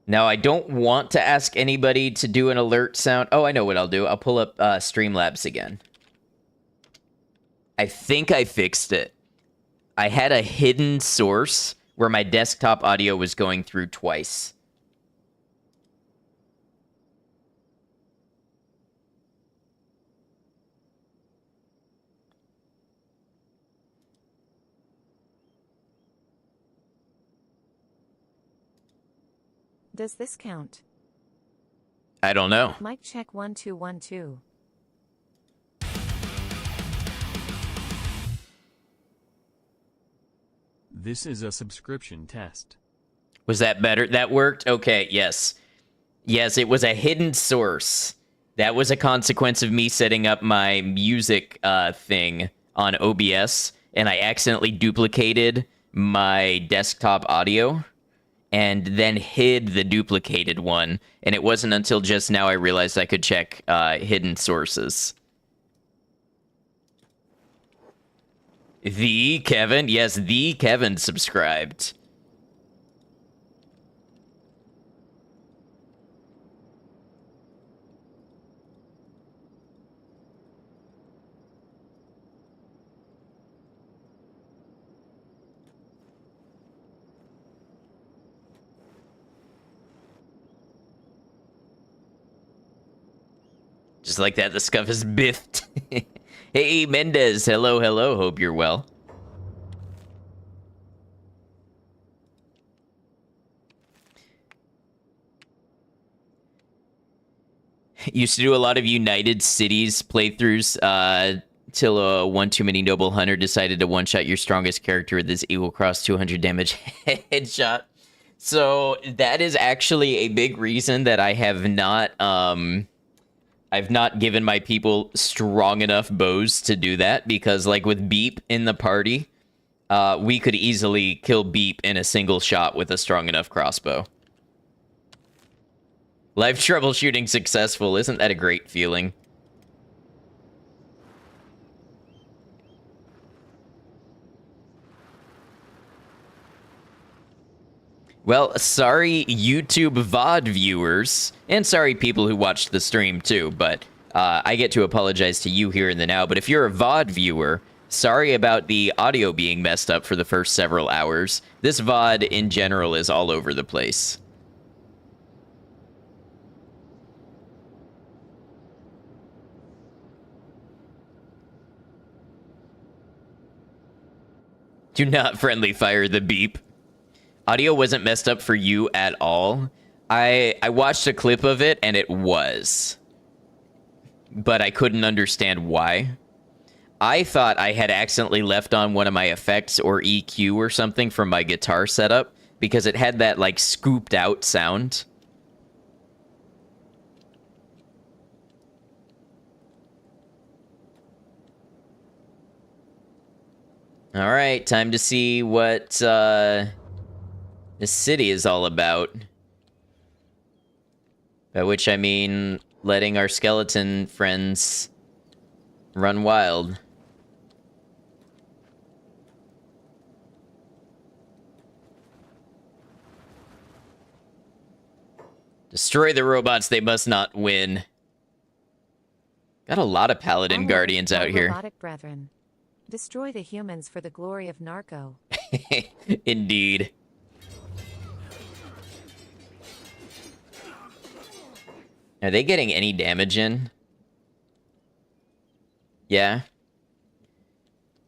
Now, I don't want to ask anybody to do an alert sound. Oh, I know what I'll do. I'll pull up Streamlabs again. I think I fixed it. I had a hidden source where my desktop audio was going through twice. Does this count? I don't know. Mic check 1212. This is a subscription test. Was that better? That worked? Okay, yes. Yes, it was a hidden source. That was a consequence of me setting up my music thing on OBS, and I accidentally duplicated my desktop audio and then hid the duplicated one. And it wasn't until just now I realized I could check hidden sources. The Kevin? Yes, the Kevin subscribed. Just like that, the scuff is biffed. Hey, Mendez. Hello, hello. Hope you're well. Used to do a lot of United Cities playthroughs till one too many noble hunter decided to one-shot your strongest character with this equal cross 200 damage headshot. So that is actually a big reason that I have not I've not given my people strong enough bows to do that, because like with Beep in the party, we could easily kill Beep in a single shot with a strong enough crossbow. Live troubleshooting successful. Isn't that a great feeling? Well, sorry YouTube VOD viewers, and sorry people who watched the stream too, but I get to apologize to you here in the now. But if you're a VOD viewer, sorry about the audio being messed up for the first several hours. This VOD in general is all over the place. Do not friendly fire the Beep. Audio wasn't messed up for you at all. I watched a clip of it, and it was. But I couldn't understand why. I thought I had accidentally left on one of my effects or EQ or something from my guitar setup, because it had that, like, scooped out sound. Alright, time to see what, this city is all about. By which I mean letting our skeleton friends run wild. Destroy the robots, they must not win. Got a lot of paladin Onward, guardians out my here. robotic brethren. Destroy the humans for the glory of Narco. Indeed. Are they getting any damage in? Yeah.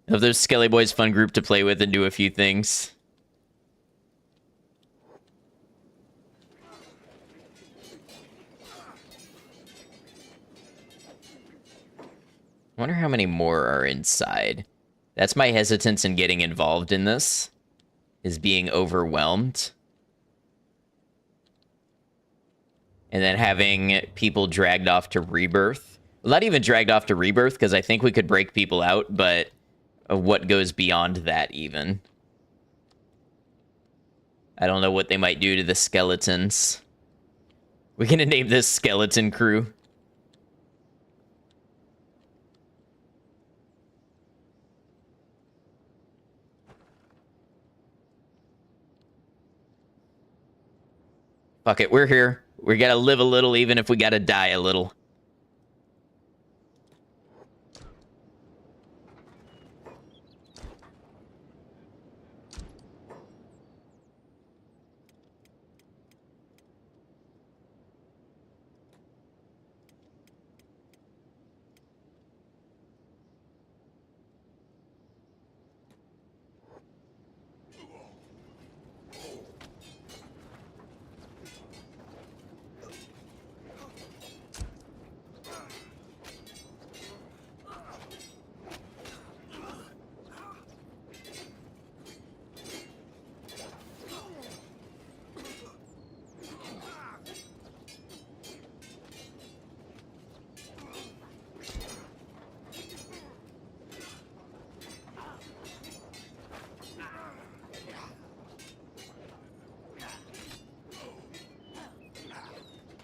Of those Skelly Boys fun group to play with and do a few things. I wonder how many more are inside. That's my hesitance in getting involved in this, is being overwhelmed. And then having people dragged off to Rebirth. Well, not even dragged off to Rebirth, because I think we could break people out, but what goes beyond that even? I don't know what they might do to the skeletons. We're gonna name this Skeleton Crew. Fuck it, we're here. We gotta live a little, even if we gotta die a little.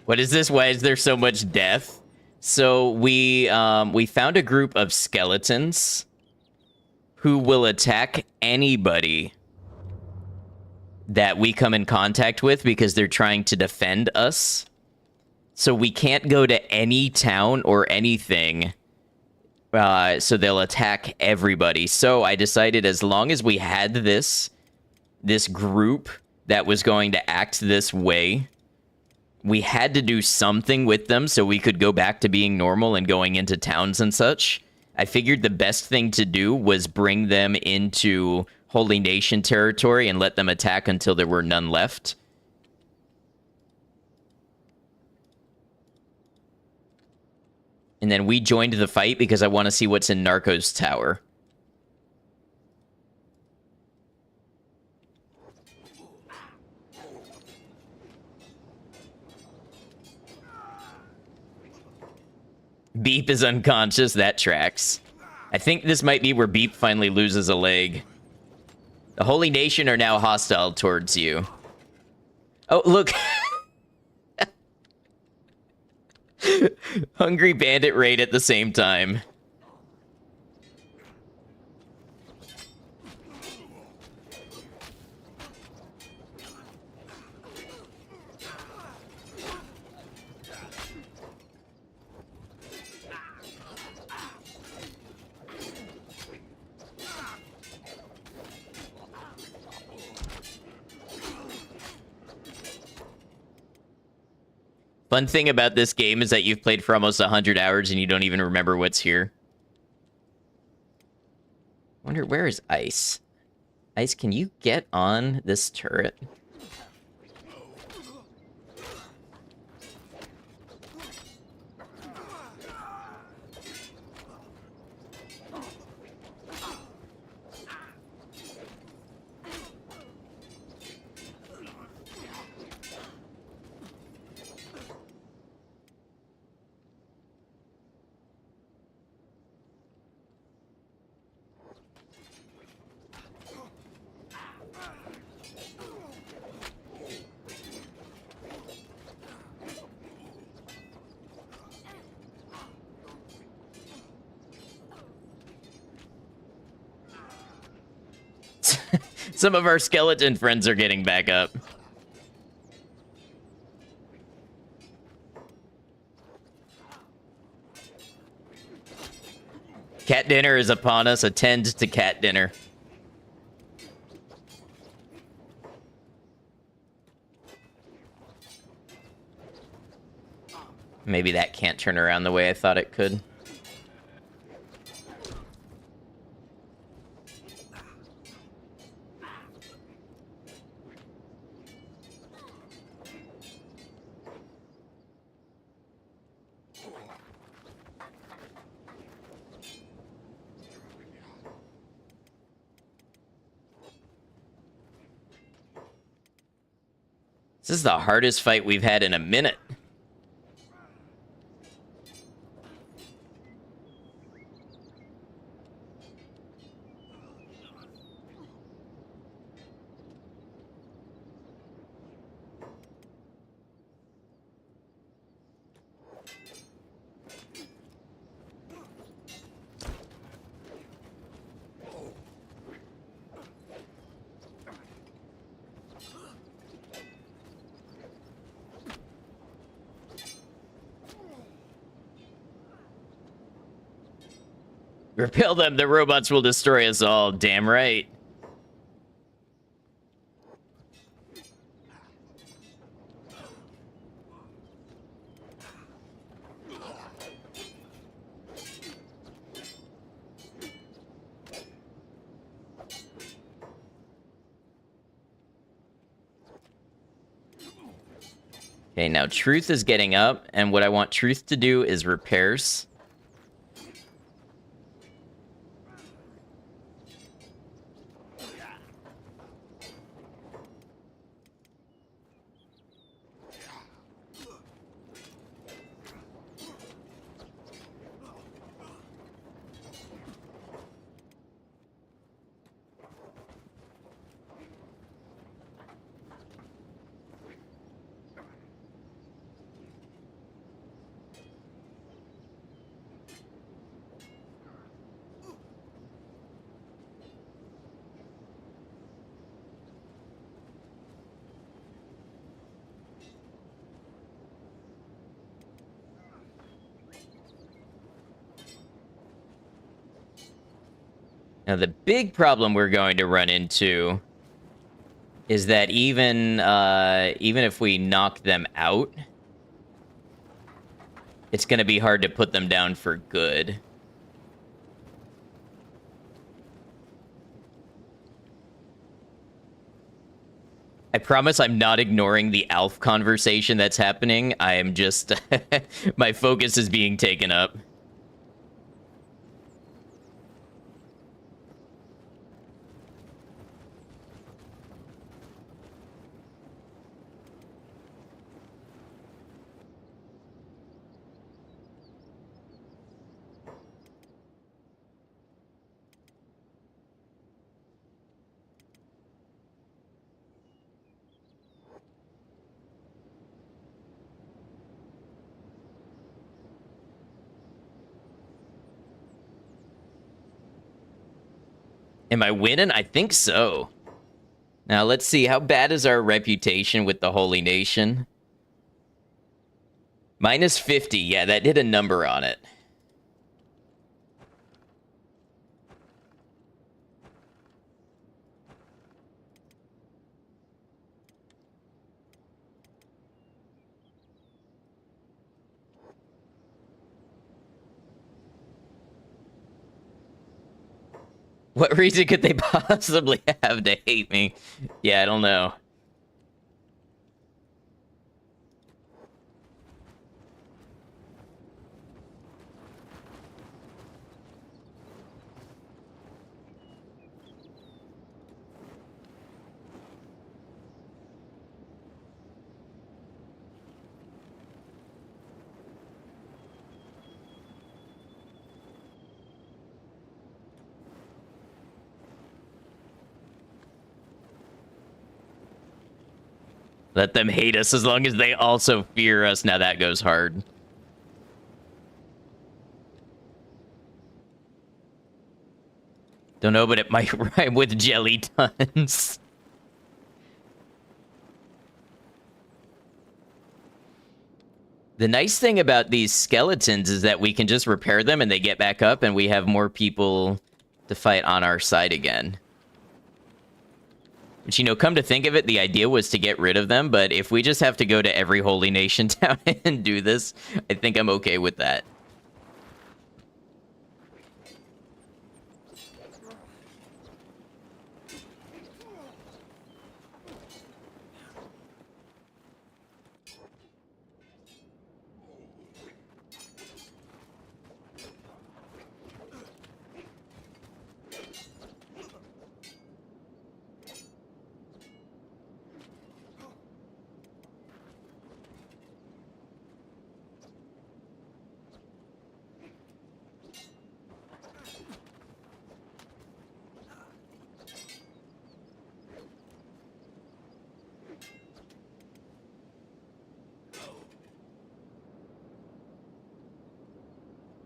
What is this? Why is there so much death? So we found a group of skeletons who will attack anybody that we come in contact with because they're trying to defend us. So we can't go to any town or anything. So they'll attack everybody. So I decided as long as we had this group that was going to act this way, we had to do something with them so we could go back to being normal and going into towns and such. I figured the best thing to do was bring them into Holy Nation territory and let them attack until there were none left. And then we joined the fight because I want to see what's in Narco's tower. Beep is unconscious. That tracks. I think this might be where Beep finally loses a leg. The Holy Nation are now hostile towards you. Oh, look. Hungry Bandit raid at the same time. Fun thing about this game is that you've played for almost 100 hours and you don't even remember what's here. Wonder, where is Ice? Ice, can you get on this turret? Some of our skeleton friends are getting back up. Cat dinner is upon us. Attend to cat dinner. Maybe that can't turn around the way I thought it could. This is the hardest fight we've had in a minute. Repel them, the robots will destroy us all. Damn right. Okay, now Truth is getting up, and what I want Truth to do is repairs. Now, the big problem we're going to run into is that even if we knock them out, it's going to be hard to put them down for good. I promise I'm not ignoring the Alf conversation that's happening. I am just... my focus is being taken up. Am I winning? I think so. Now, let's see. How bad is our reputation with the Holy Nation? Minus 50. Yeah, that did a number on it. What reason could they possibly have to hate me? Yeah, I don't know. Let them hate us as long as they also fear us. Now that goes hard. Don't know, but it might rhyme with jelly tons. The nice thing about these skeletons is that we can just repair them and they get back up and we have more people to fight on our side again. Which, you know, come to think of it, the idea was to get rid of them, but if we just have to go to every Holy Nation town and do this, I think I'm okay with that.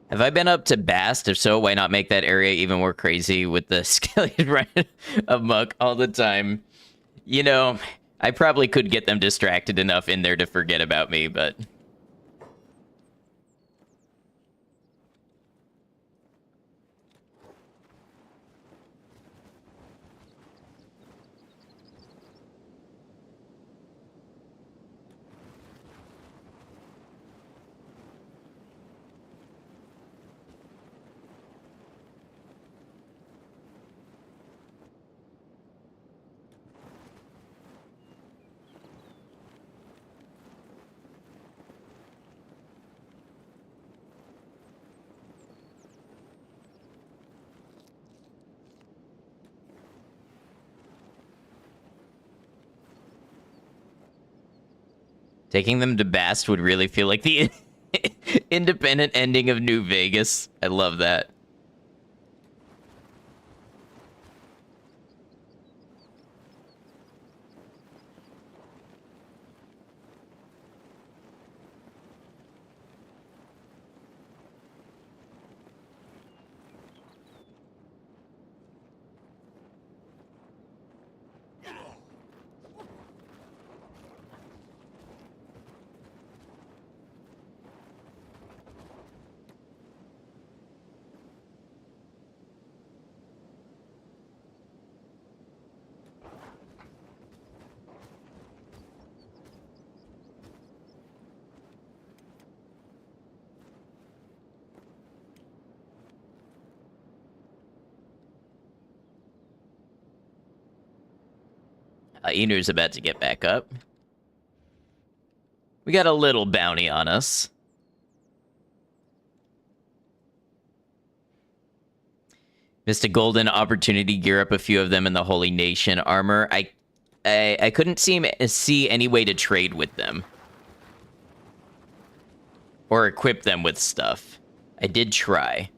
Have I been up to Bast? If so, why not make that area even more crazy with the skeleton running amok all the time? You know, I probably could get them distracted enough in there to forget about me, but... Taking them to Bast would really feel like the independent ending of New Vegas. I love that. Enu's about to get back up. We got a little bounty on us. Missed a golden opportunity. Gear up a few of them in the Holy Nation armor. I couldn't see any way to trade with them. Or equip them with stuff. I did try.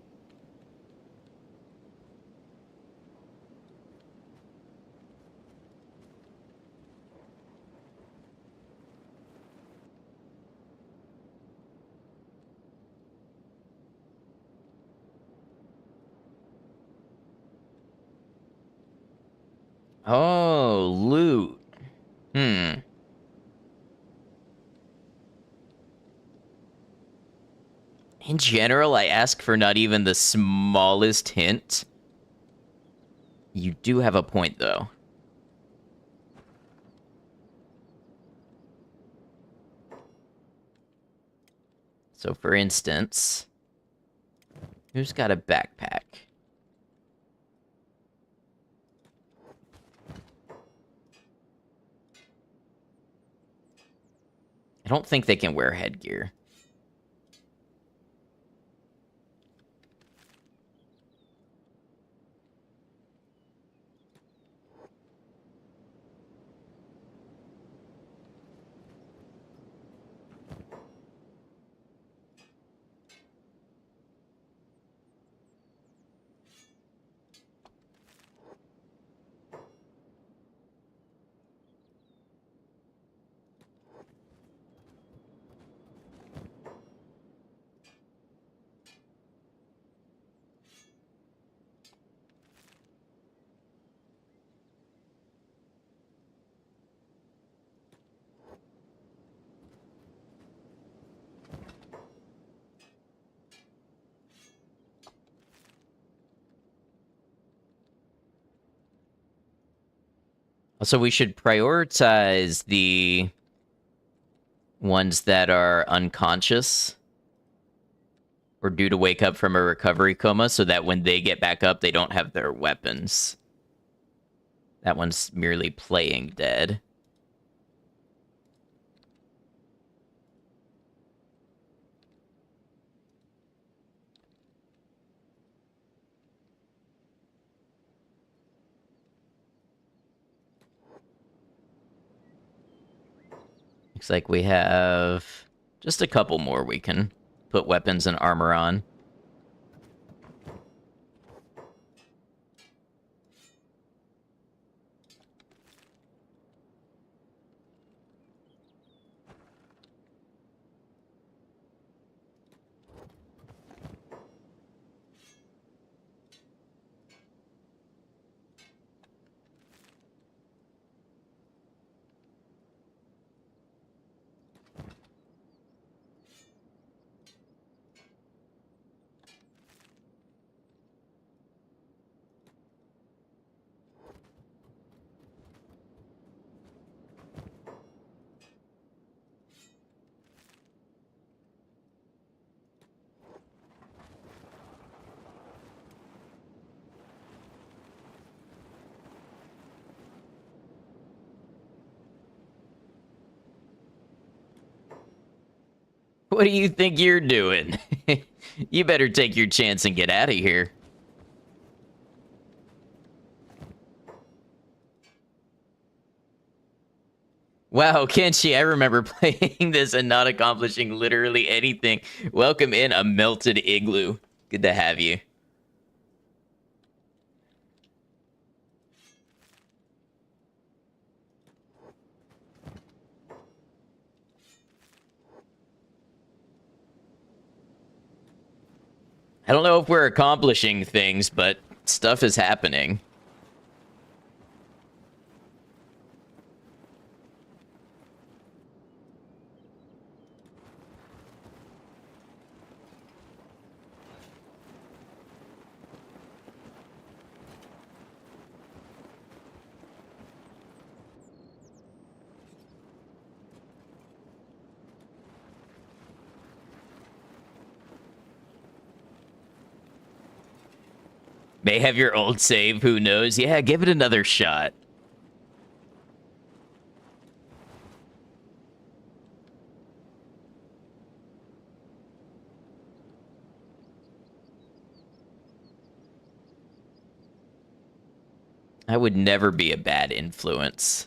Oh, loot. In general, I ask for not even the smallest hint. You do have a point, though. So, for instance, who's got a backpack? I don't think they can wear headgear. So we should prioritize the ones that are unconscious or due to wake up from a recovery coma so that when they get back up, they don't have their weapons. That one's merely playing dead. Looks like we have just a couple more we can put weapons and armor on. What do you think you're doing? You better take your chance and get out of here. Wow, Kenshi, I remember playing this and not accomplishing literally anything. Welcome in a melted igloo. Good to have you. I don't know if we're accomplishing things, but stuff is happening. May have your old save, who knows? Yeah, give it another shot. I would never be a bad influence.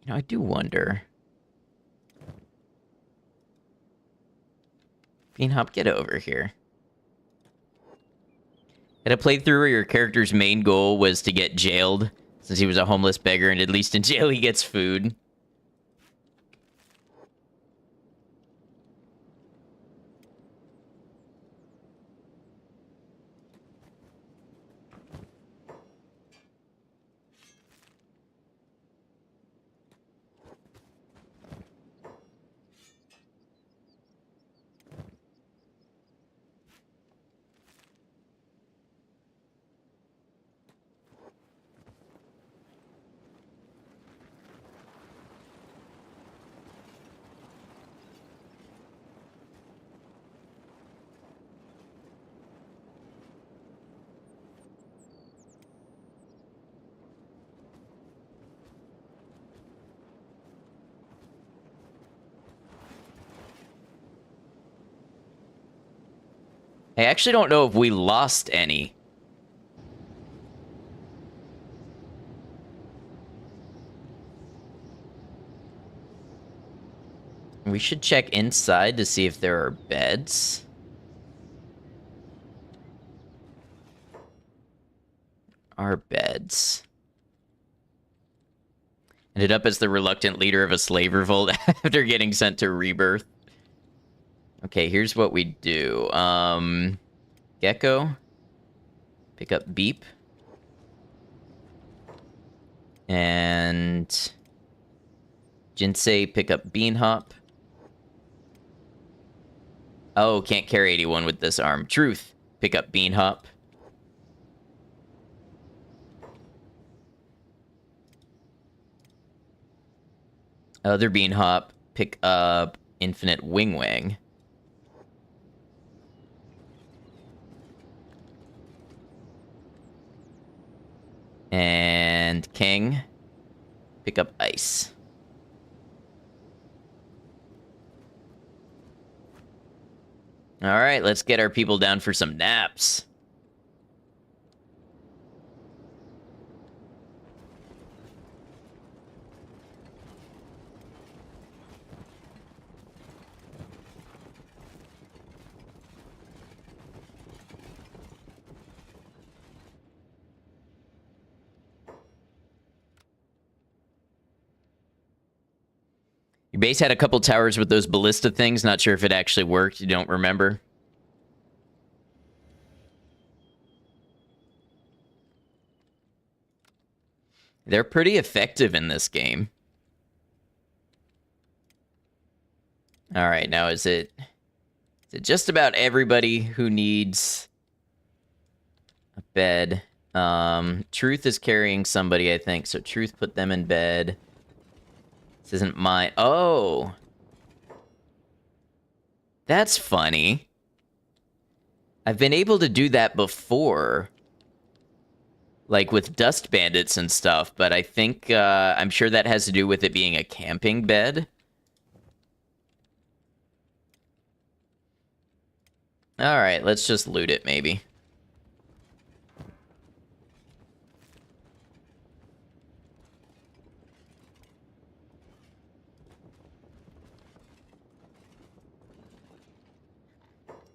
You know, I do wonder. Beanhop, get over here. Had a playthrough where your character's main goal was to get jailed, since he was a homeless beggar, and at least in jail he gets food. I actually don't know if we lost any. We should check inside to see if there are beds. Are beds. Ended up as the reluctant leader of a slave revolt after getting sent to Rebirth. Okay, here's what we do. Gecko. Pick up Beep. And Jinsei, pick up Beanhop. Oh, can't carry anyone with this arm. Truth, pick up Beanhop. Other Beanhop, pick up Infinite Wing Wang. And King, pick up Ice. All right, let's get our people down for some naps. Your base had a couple towers with those ballista things. Not sure if it actually worked. You don't remember? They're pretty effective in this game. All right, now is it just about everybody who needs a bed? Truth is carrying somebody, I think. So Truth, put them in bed. This isn't mine. Oh. That's funny. I've been able to do that before. like with dust bandits and stuff, but I think I'm sure that has to do with it being a camping bed. All right, let's just loot it maybe.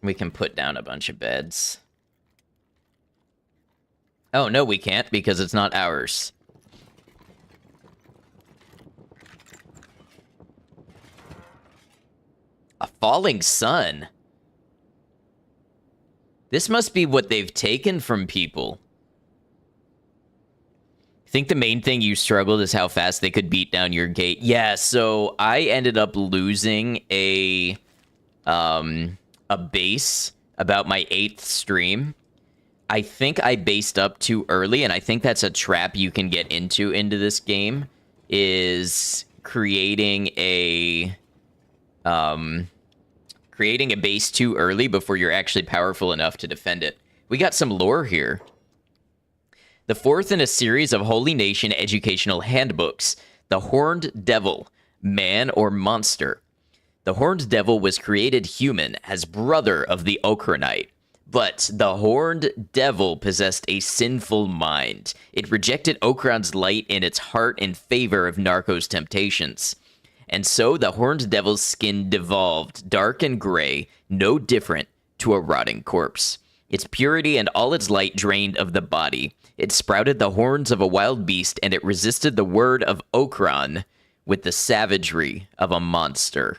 We can put down a bunch of beds. Oh, no, we can't because it's not ours. A falling sun. This must be what they've taken from people. I think the main thing you struggled is how fast they could beat down your gate. Yeah, so I ended up losing a base about my 8th stream. I think I based up too early, and I think that's a trap you can get into this game, is creating a base too early before you're actually powerful enough to defend it. We got some lore here. The 4th in a series of Holy Nation educational handbooks, the Horned Devil, Man or Monster. The Horned Devil was created human as brother of the Okranite. But the Horned Devil possessed a sinful mind. It rejected Okran's light in its heart in favor of Narco's temptations. And so the Horned Devil's skin devolved, dark and gray, no different to a rotting corpse. Its purity and all its light drained of the body. It sprouted the horns of a wild beast, and it resisted the word of Okran with the savagery of a monster.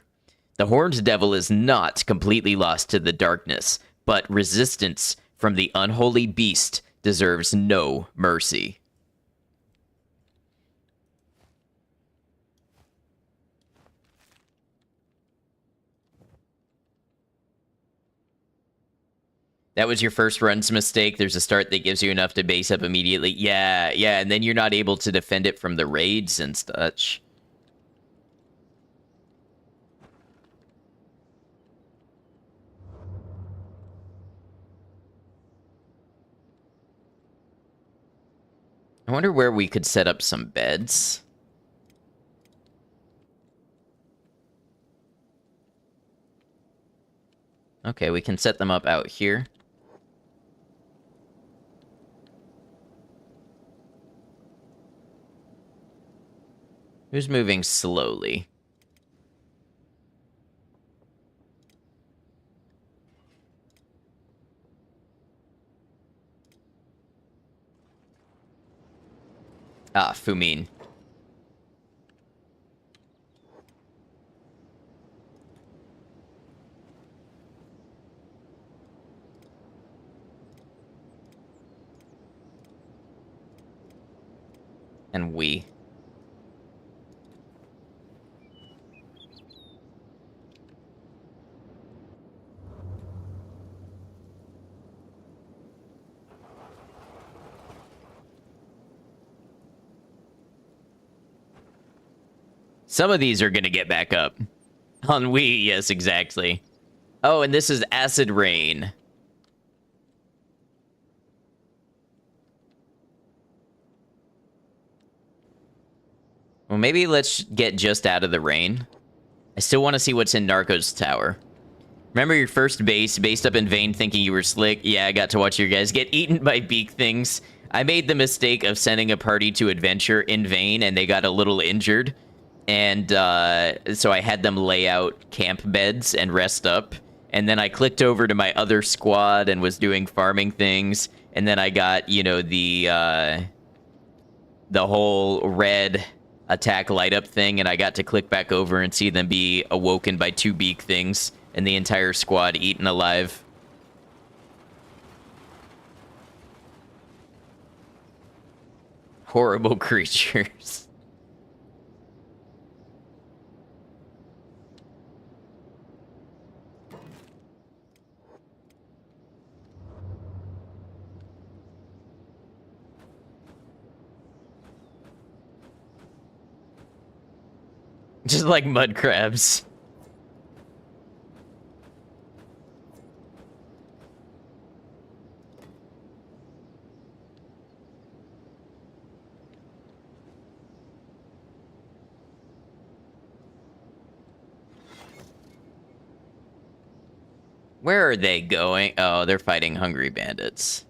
The Horned Devil is not completely lost to the darkness, but resistance from the unholy beast deserves no mercy. That was your first run's mistake. There's a start that gives you enough to base up immediately. Yeah, and then you're not able to defend it from the raids and such. I wonder where we could set up some beds. Okay, we can set them up out here. Who's moving slowly? Ah, Fumin. And we. Some of these are going to get back up. On Wii, yes, exactly. Oh, and this is Acid Rain. Well, maybe let's get just out of the rain. I still want to see what's in Narco's tower. Remember your first base, based up in vain thinking you were slick? Yeah, I got to watch your guys get eaten by beak things. I made the mistake of sending a party to adventure in vain, and they got a little injured. And so I had them lay out camp beds and rest up. And then I clicked over to my other squad and was doing farming things. And then I got, you know, the whole red attack light up thing. And I got to click back over and see them be awoken by 2 beak things. And the entire squad eaten alive. Horrible creatures. Just like mud crabs. Where are they going? Oh, they're fighting hungry bandits.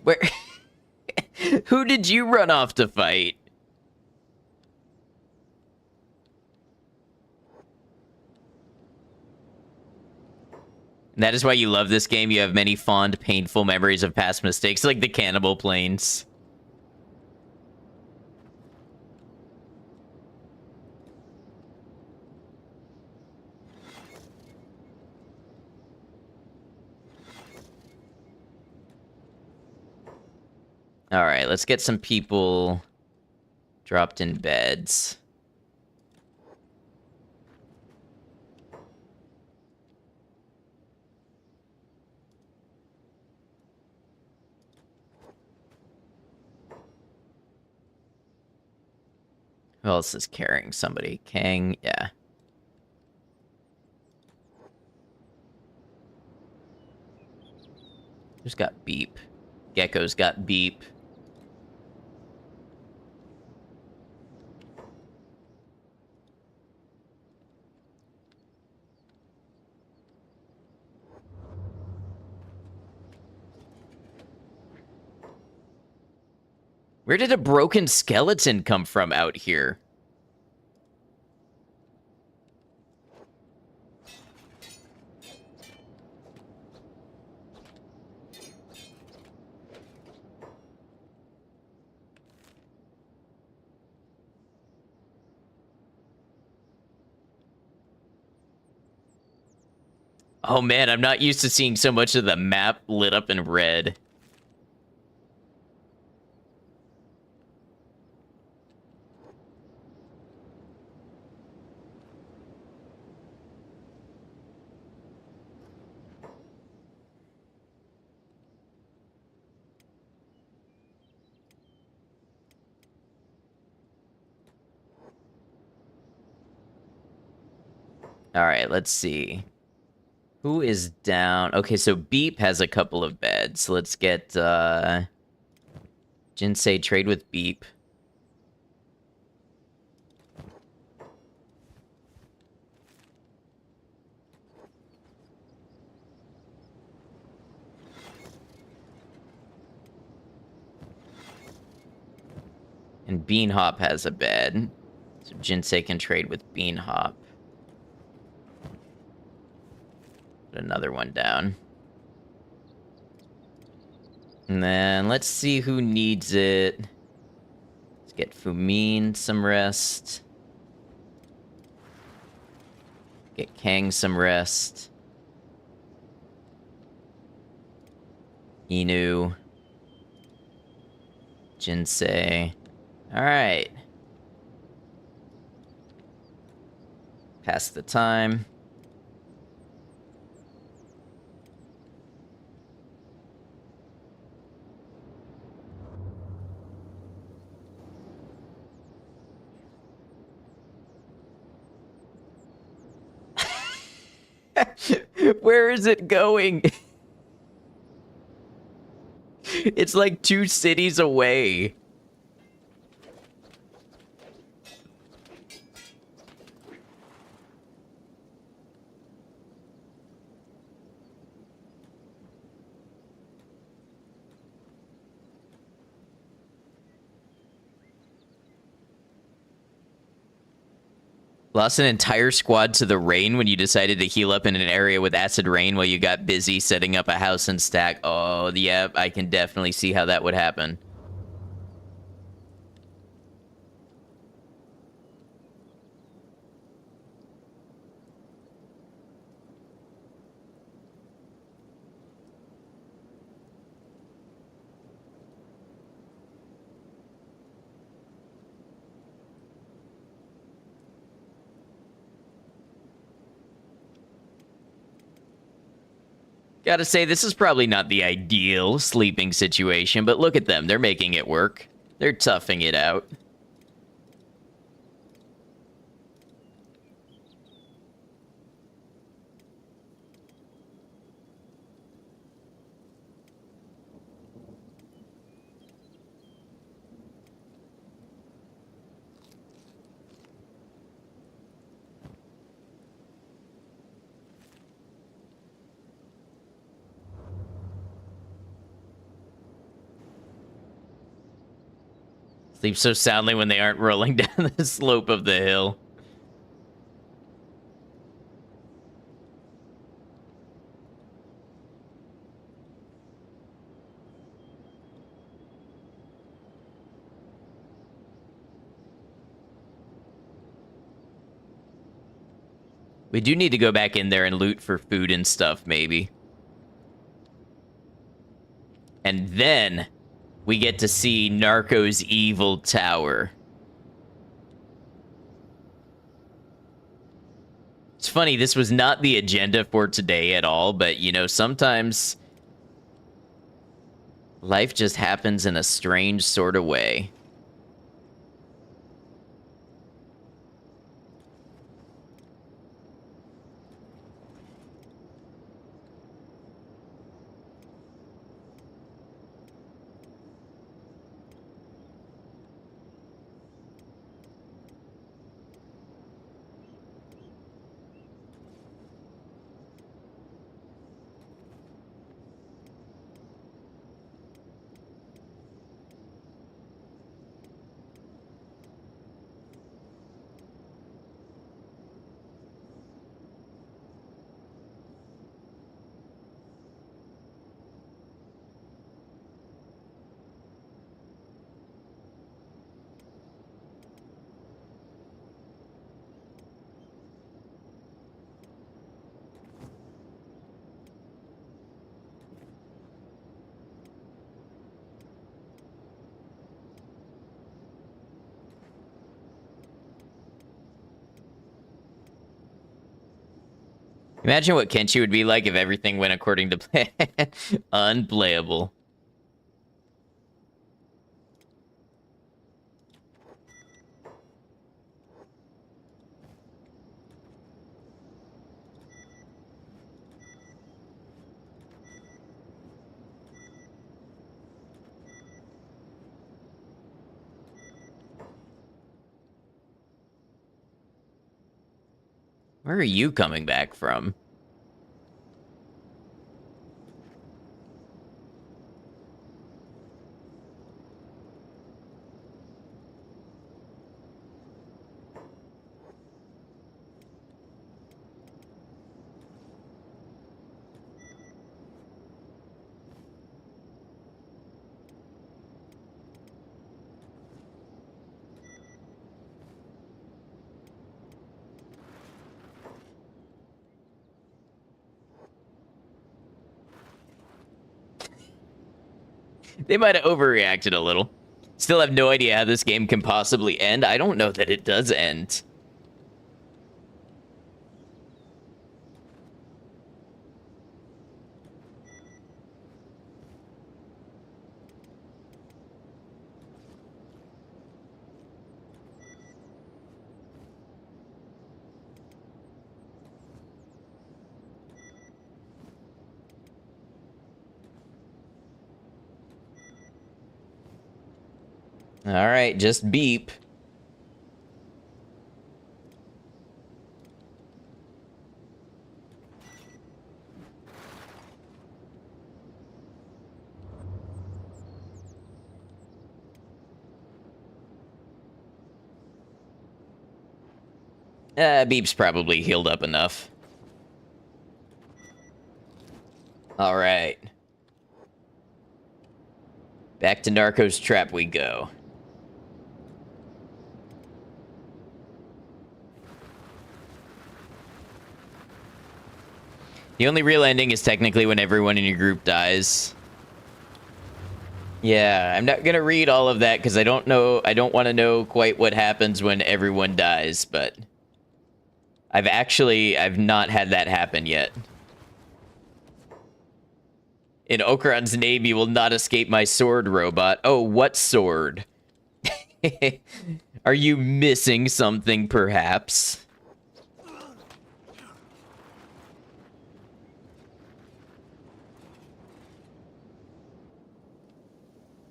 Where? Who did you run off to fight? And that is why you love this game. You have many fond, painful memories of past mistakes, like the cannibal plains. All right, let's get some people dropped in beds. Who else is carrying somebody? Kang, yeah. Who's got beep? Gecko's got beep. Where did a broken skeleton come from out here? Oh man, I'm not used to seeing so much of the map lit up in red. All right, let's see. Who is down? Okay, so Beep has a couple of beds. Let's get Jinsei trade with Beep. And Beanhop has a bed. So Jinsei can trade with Beanhop. Put another one down. And then let's see who needs it. Let's get Fumin some rest. Get Kang some rest. Inu. Jinsei. Alright. Pass the time. Where is it going? It's like 2 cities away. Lost an entire squad to the rain when you decided to heal up in an area with acid rain while you got busy setting up a house and stack. Oh, yeah, I can definitely see how that would happen. Gotta say, this is probably not the ideal sleeping situation, but look at them. They're making it work. They're toughing it out. Sleep so soundly when they aren't rolling down the slope of the hill. We do need to go back in there and loot for food and stuff, maybe. And then we get to see Narco's evil tower. It's funny, this was not the agenda for today at all, but, you know, sometimes life just happens in a strange sort of way. Imagine what Kenshi would be like if everything went according to plan. Unplayable. Where are you coming back from? They might have overreacted a little. Still have no idea how this game can possibly end. I don't know that it does end. All right, just beep. Beep's probably healed up enough. All right. Back to Narco's trap we go. The only real ending is technically when everyone in your group dies. Yeah, I'm not gonna read all of that because I don't want to know quite what happens when everyone dies, but I've not had that happen yet. In Okran's name, you will not escape my sword, robot. Oh, what sword? Are you missing something, perhaps?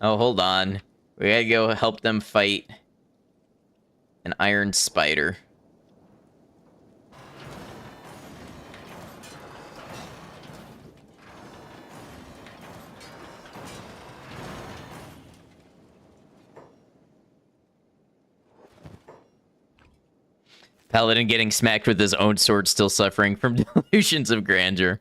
Oh, hold on. We gotta go help them fight an iron spider. Paladin getting smacked with his own sword, still suffering from delusions of grandeur.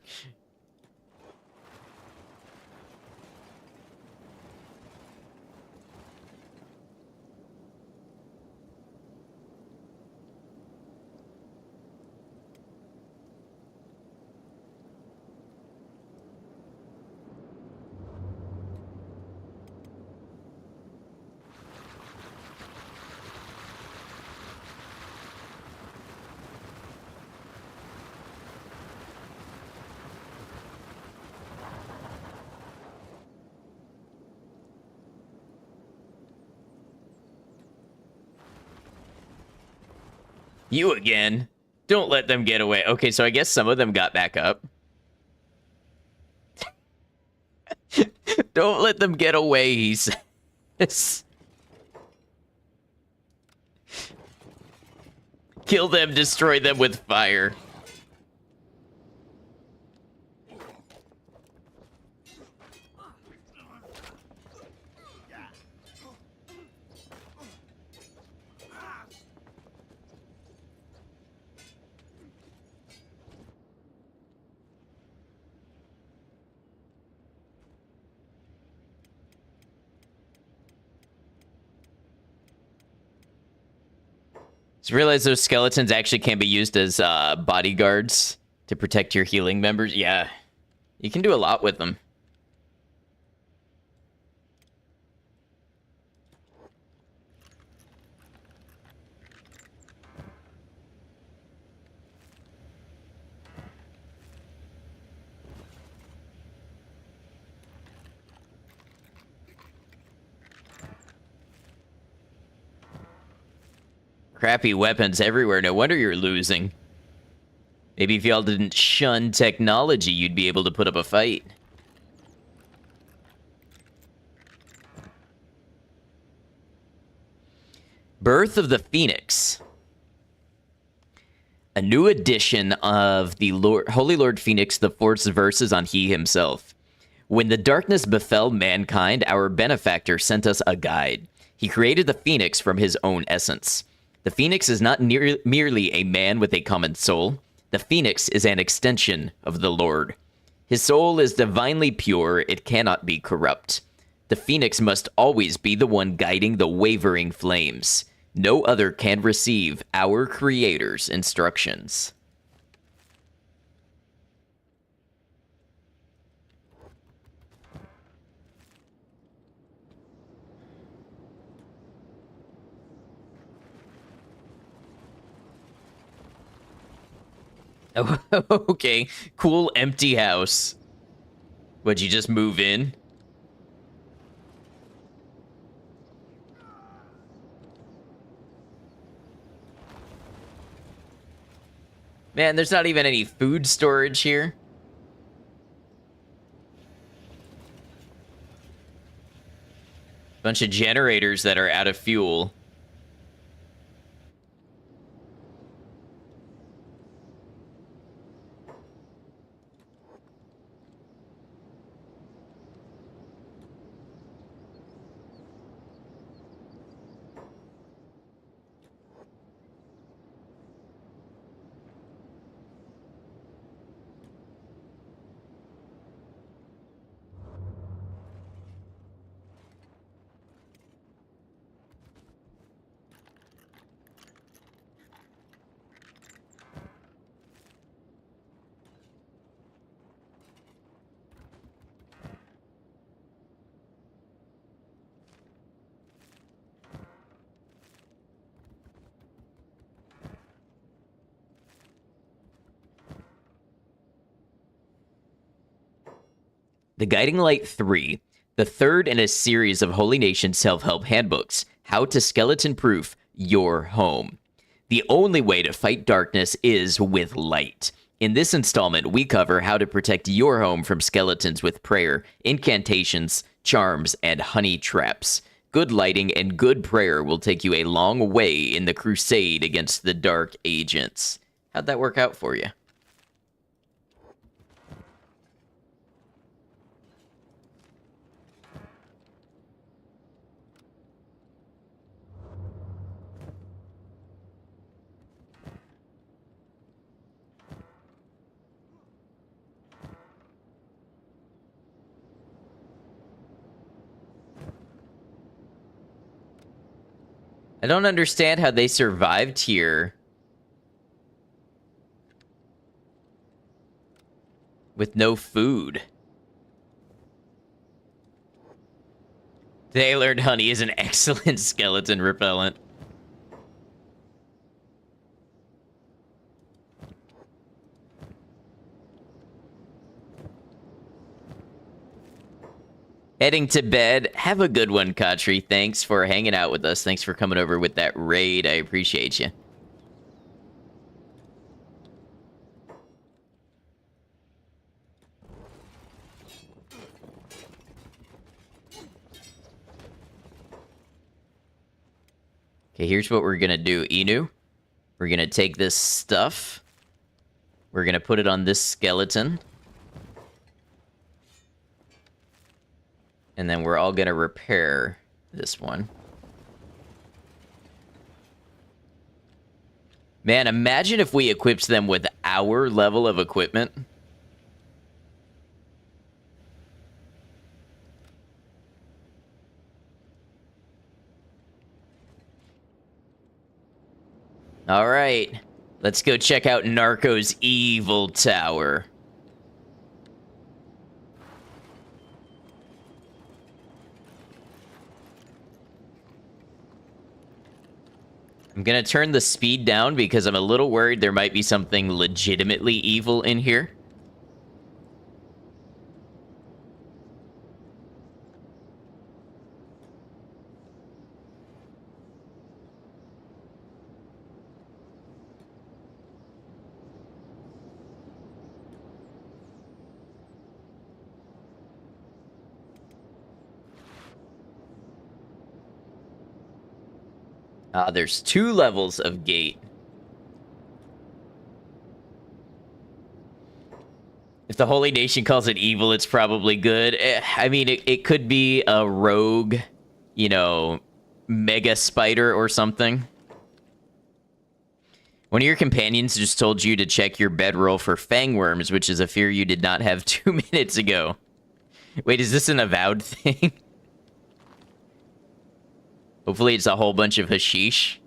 You again. Don't let them get away. Okay, so I guess some of them got back up. Don't let them get away, he says. Kill them, destroy them with fire. Just realize those skeletons actually can be used as bodyguards to protect your healing members. Yeah, you can do a lot with them. Crappy weapons everywhere. No wonder you're losing. Maybe if y'all didn't shun technology, you'd be able to put up a fight. Birth of the Phoenix. A new edition of the Holy Lord Phoenix, the Fourth's verses on he himself. When the darkness befell mankind, our benefactor sent us a guide. He created the Phoenix from his own essence. The Phoenix is not merely a man with a common soul. The Phoenix is an extension of the Lord. His soul is divinely pure, it cannot be corrupt. The Phoenix must always be the one guiding the wavering flames. No other can receive our Creator's instructions. Oh, okay. Cool empty house. Would you just move in? Man, there's not even any food storage here. Bunch of generators that are out of fuel. The Guiding Light 3, the third in a series of Holy Nation self-help handbooks, how to skeleton-proof your home. The only way to fight darkness is with light. In this installment, we cover how to protect your home from skeletons with prayer, incantations, charms, and honey traps. Good lighting and good prayer will take you a long way in the crusade against the dark agents. How'd that work out for you? I don't understand how they survived here with no food. They learned honey is an excellent skeleton repellent. Heading to bed. Have a good one, Katri. Thanks for hanging out with us. Thanks for coming over with that raid. I appreciate you. Okay, here's what we're gonna do, Inu. We're gonna take this stuff. We're gonna put it on this skeleton. And then we're all gonna repair this one. Man, imagine if we equipped them with our level of equipment. All right, let's go check out Narco's evil tower. I'm gonna turn the speed down because I'm a little worried there might be something legitimately evil in here. There's 2 levels of gate. If the Holy Nation calls it evil, it's probably good. I mean, it could be a rogue, you know, mega spider or something. One of your companions just told you to check your bedroll for fangworms, which is a fear you did not have 2 minutes ago. Wait, is this an avowed thing? Hopefully it's a whole bunch of hashish.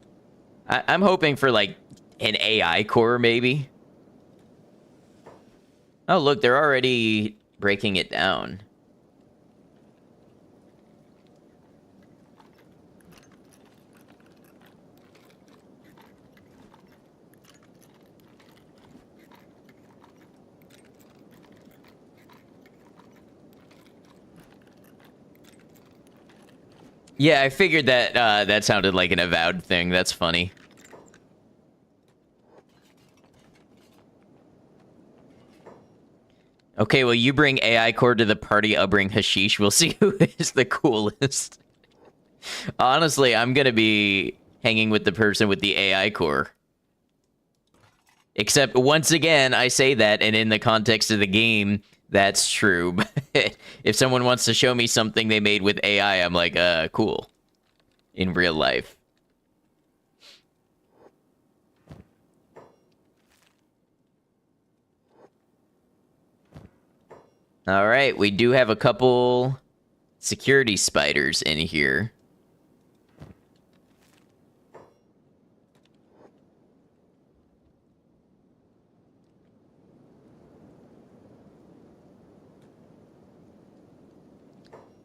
I'm hoping for, like, an AI core, maybe. Oh, look, they're already breaking it down. Yeah, I figured that that sounded like an avowed thing. That's funny. Okay, well, you bring AI core to the party, I'll bring hashish. We'll see who is the coolest. Honestly, I'm gonna be hanging with the person with the AI core. Except, once again, I say that, and in the context of the game, that's true. But if someone wants to show me something they made with AI, I'm like, cool. In real life. All right, we do have a couple security spiders in here.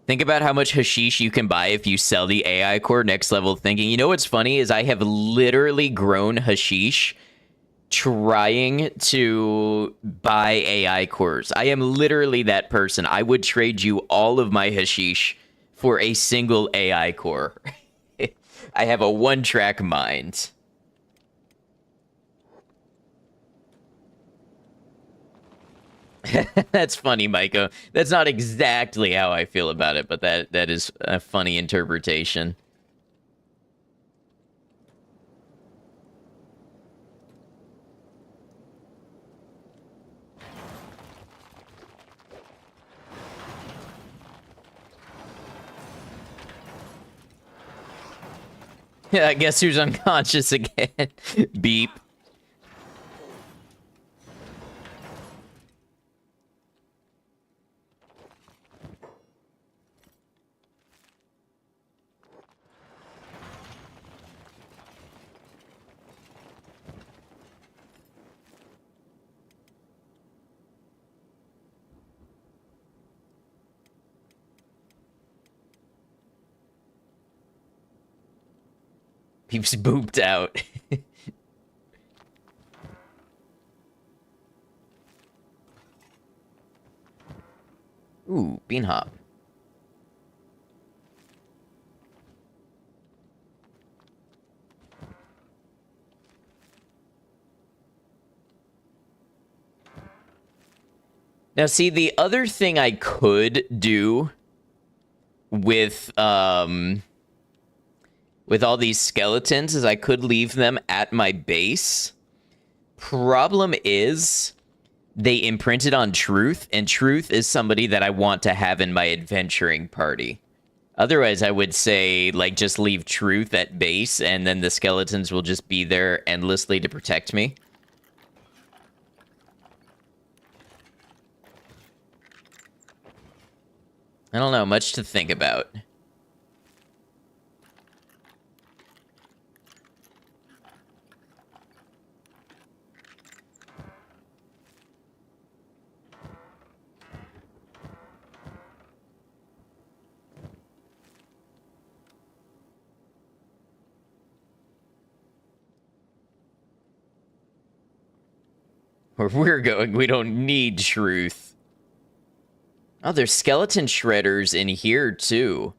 Think about how much hashish you can buy if you sell the AI core. Next level thinking. You know what's funny is I have literally grown hashish trying to buy AI cores. I am literally that person. I would trade you all of my hashish for a single AI core. I have a one-track mind. That's funny, Micah. That's not exactly how I feel about it, but that is a funny interpretation. Yeah, I guess who's unconscious again? Beep. He's booped out. Ooh, bean hop. Now, see, the other thing I could do with all these skeletons is I could leave them at my base. Problem is, they imprinted on Truth, and Truth is somebody that I want to have in my adventuring party. Otherwise, I would say, like, just leave Truth at base, and then the skeletons will just be there endlessly to protect me. I don't know, much to think about. Where we're going, we don't need Truth. Oh, there's skeleton shredders in here, too.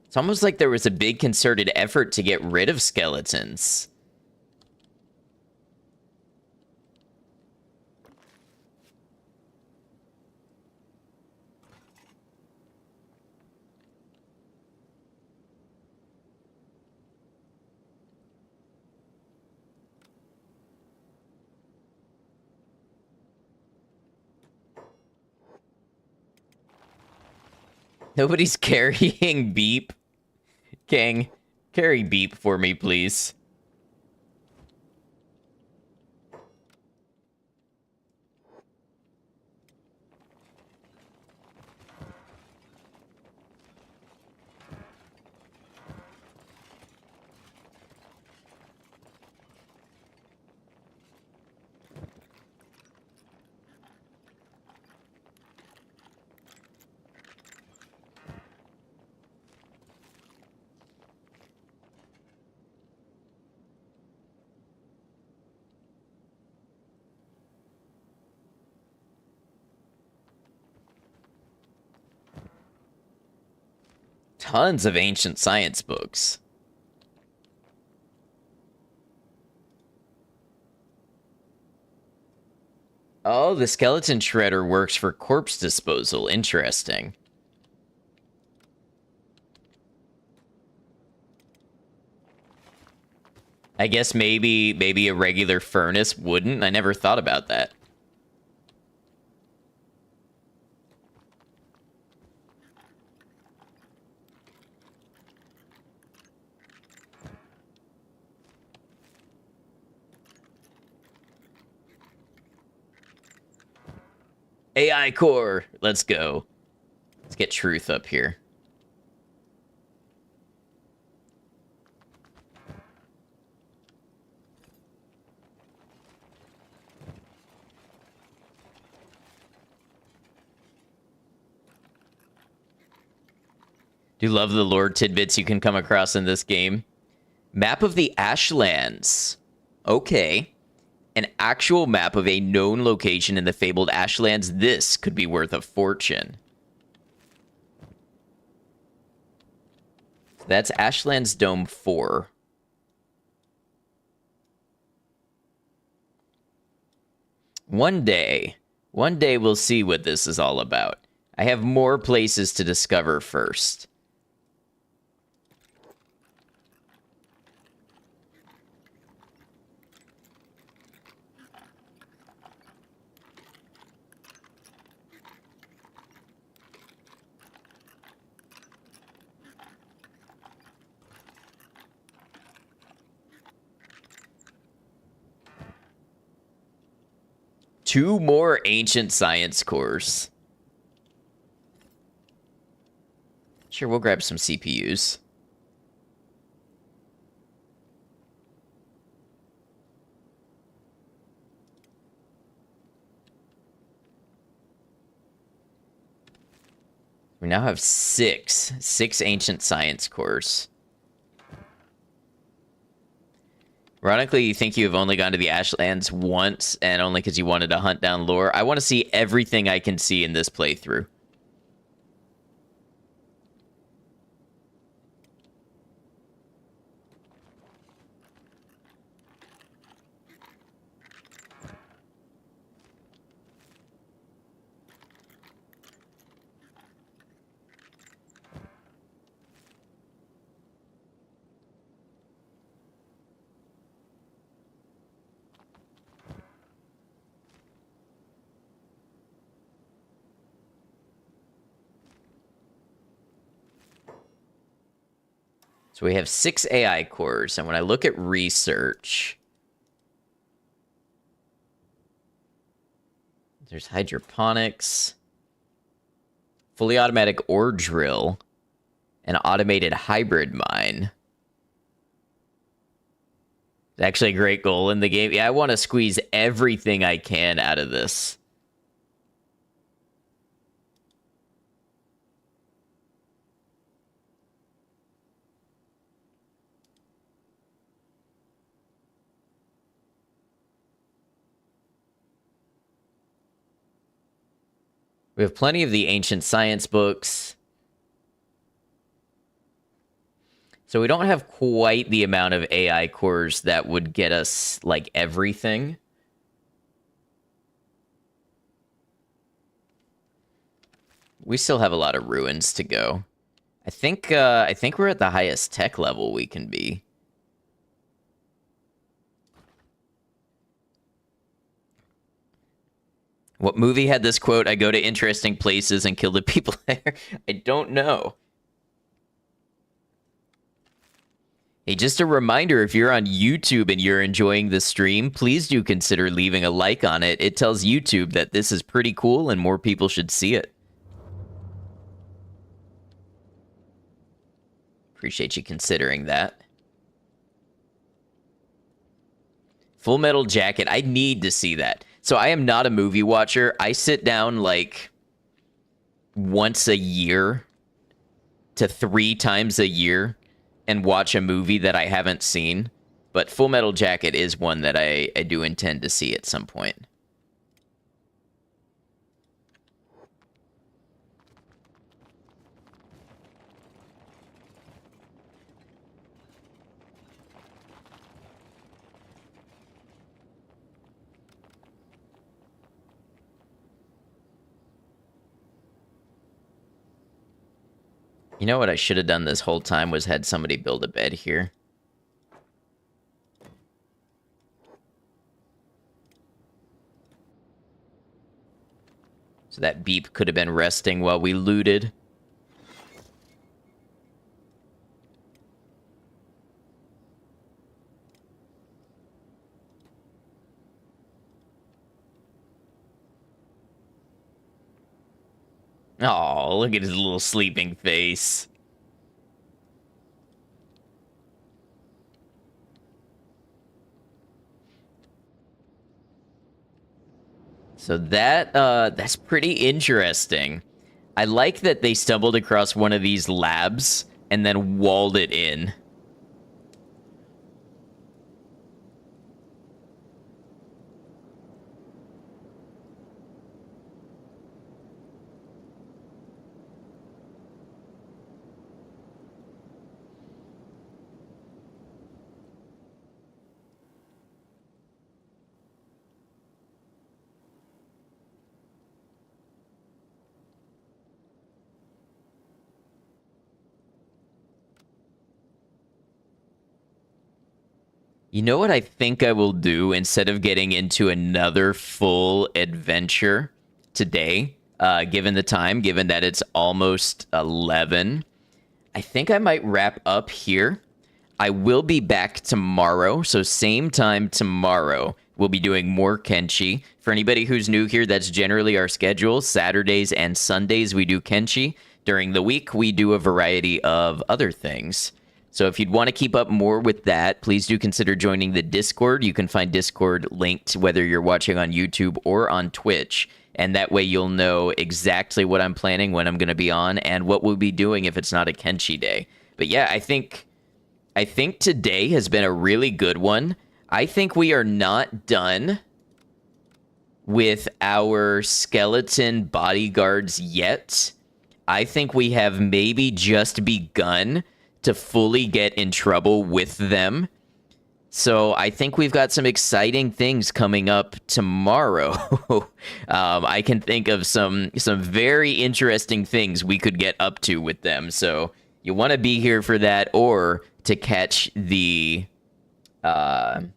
It's almost like there was a big concerted effort to get rid of skeletons. Nobody's carrying Beep. Kang, carry Beep for me, please. Tons of ancient science books. Oh, the skeleton shredder works for corpse disposal. Interesting. I guess maybe a regular furnace wouldn't. I never thought about that. AI core, let's go. Let's get Truth up here. Do love the lore tidbits you can come across in this game. Map of the Ashlands. Okay. An actual map of a known location in the fabled Ashlands. This could be worth a fortune. That's Ashlands Dome 4. One day we'll see what this is all about. I have more places to discover first. Two more ancient science cores. Sure, we'll grab some CPUs. We now have six ancient science cores. Ironically, you think you've only gone to the Ashlands once, and only because you wanted to hunt down lore. I want to see everything I can see in this playthrough. So we have 6 AI cores, and when I look at research, there's hydroponics, fully automatic ore drill, an automated hybrid mine. It's actually a great goal in the game. Yeah, I want to squeeze everything I can out of this. We have plenty of the ancient science books. So we don't have quite the amount of AI cores that would get us, like, everything. We still have a lot of ruins to go. I think we're at the highest tech level we can be. What movie had this quote? I go to interesting places and kill the people there. I don't know. Hey, just a reminder, if you're on YouTube and you're enjoying the stream, please do consider leaving a like on it. It tells YouTube that this is pretty cool and more people should see it. Appreciate you considering that. Full Metal Jacket. I need to see that. So I am not a movie watcher. I sit down like once a year to 3 times a year and watch a movie that I haven't seen. But Full Metal Jacket is one that I do intend to see at some point. You know what I should have done this whole time was had somebody build a bed here. So that beep could have been resting while we looted. Oh, look at his little sleeping face. So that's pretty interesting. I like that they stumbled across one of these labs and then walled it in. You know what I think I will do instead of getting into another full adventure today, given the time, given that it's almost 11? I think I might wrap up here. I will be back tomorrow, so same time tomorrow. We'll be doing more Kenshi. For anybody who's new here, that's generally our schedule. Saturdays and Sundays, we do Kenshi. During the week, we do a variety of other things. So if you'd want to keep up more with that, please do consider joining the Discord. You can find Discord linked whether you're watching on YouTube or on Twitch. And that way you'll know exactly what I'm planning, when I'm going to be on, and what we'll be doing if it's not a Kenshi day. But yeah, I think today has been a really good one. I think we are not done with our skeleton bodyguards yet. I think we have maybe just begun to fully get in trouble with them. So I think we've got some exciting things coming up tomorrow. I can think of some very interesting things we could get up to with them. So you want to be here for that, or to catch the VOD.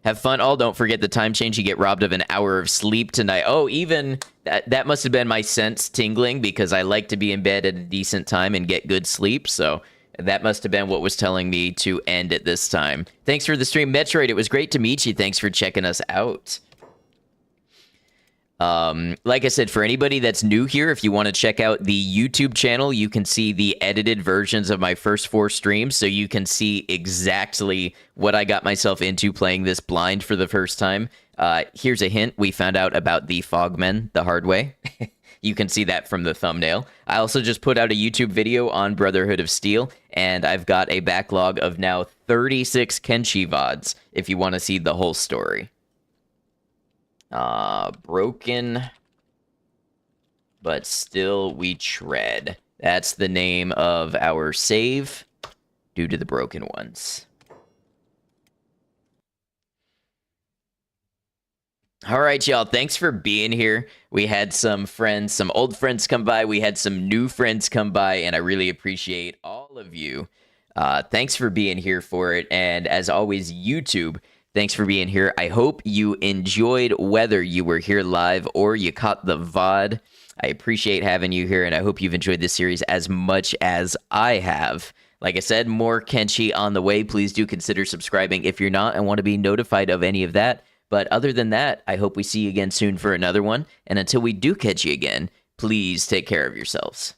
Have fun all. Don't forget the time change. You get robbed of an hour of sleep tonight. Oh, even that must have been my sense tingling, because I like to be in bed at a decent time and get good sleep. So that must have been what was telling me to end at this time. Thanks for the stream, Metroid. It was great to meet you. Thanks for checking us out. Like I said, for anybody that's new here, if you want to check out the YouTube channel, you can see the edited versions of my first 4 streams, so you can see exactly what I got myself into playing this blind for the first time. Here's a hint. We found out about the Fogmen the hard way. You can see that from the thumbnail. I also just put out a YouTube video on Brotherhood of Steel, and I've got a backlog of now 36 Kenshi VODs if you want to see the whole story. Broken, but still we tread. That's the name of our save, due to the broken ones. All right, y'all. Thanks for being here. We had some friends, some old friends come by. We had some new friends come by, and I really appreciate all of you. Thanks for being here for it. And as always, YouTube, thanks for being here. I hope you enjoyed, whether you were here live or you caught the VOD. I appreciate having you here, and I hope you've enjoyed this series as much as I have. Like I said, more Kenshi on the way. Please do consider subscribing if you're not and want to be notified of any of that. But other than that, I hope we see you again soon for another one. And until we do catch you again, please take care of yourselves.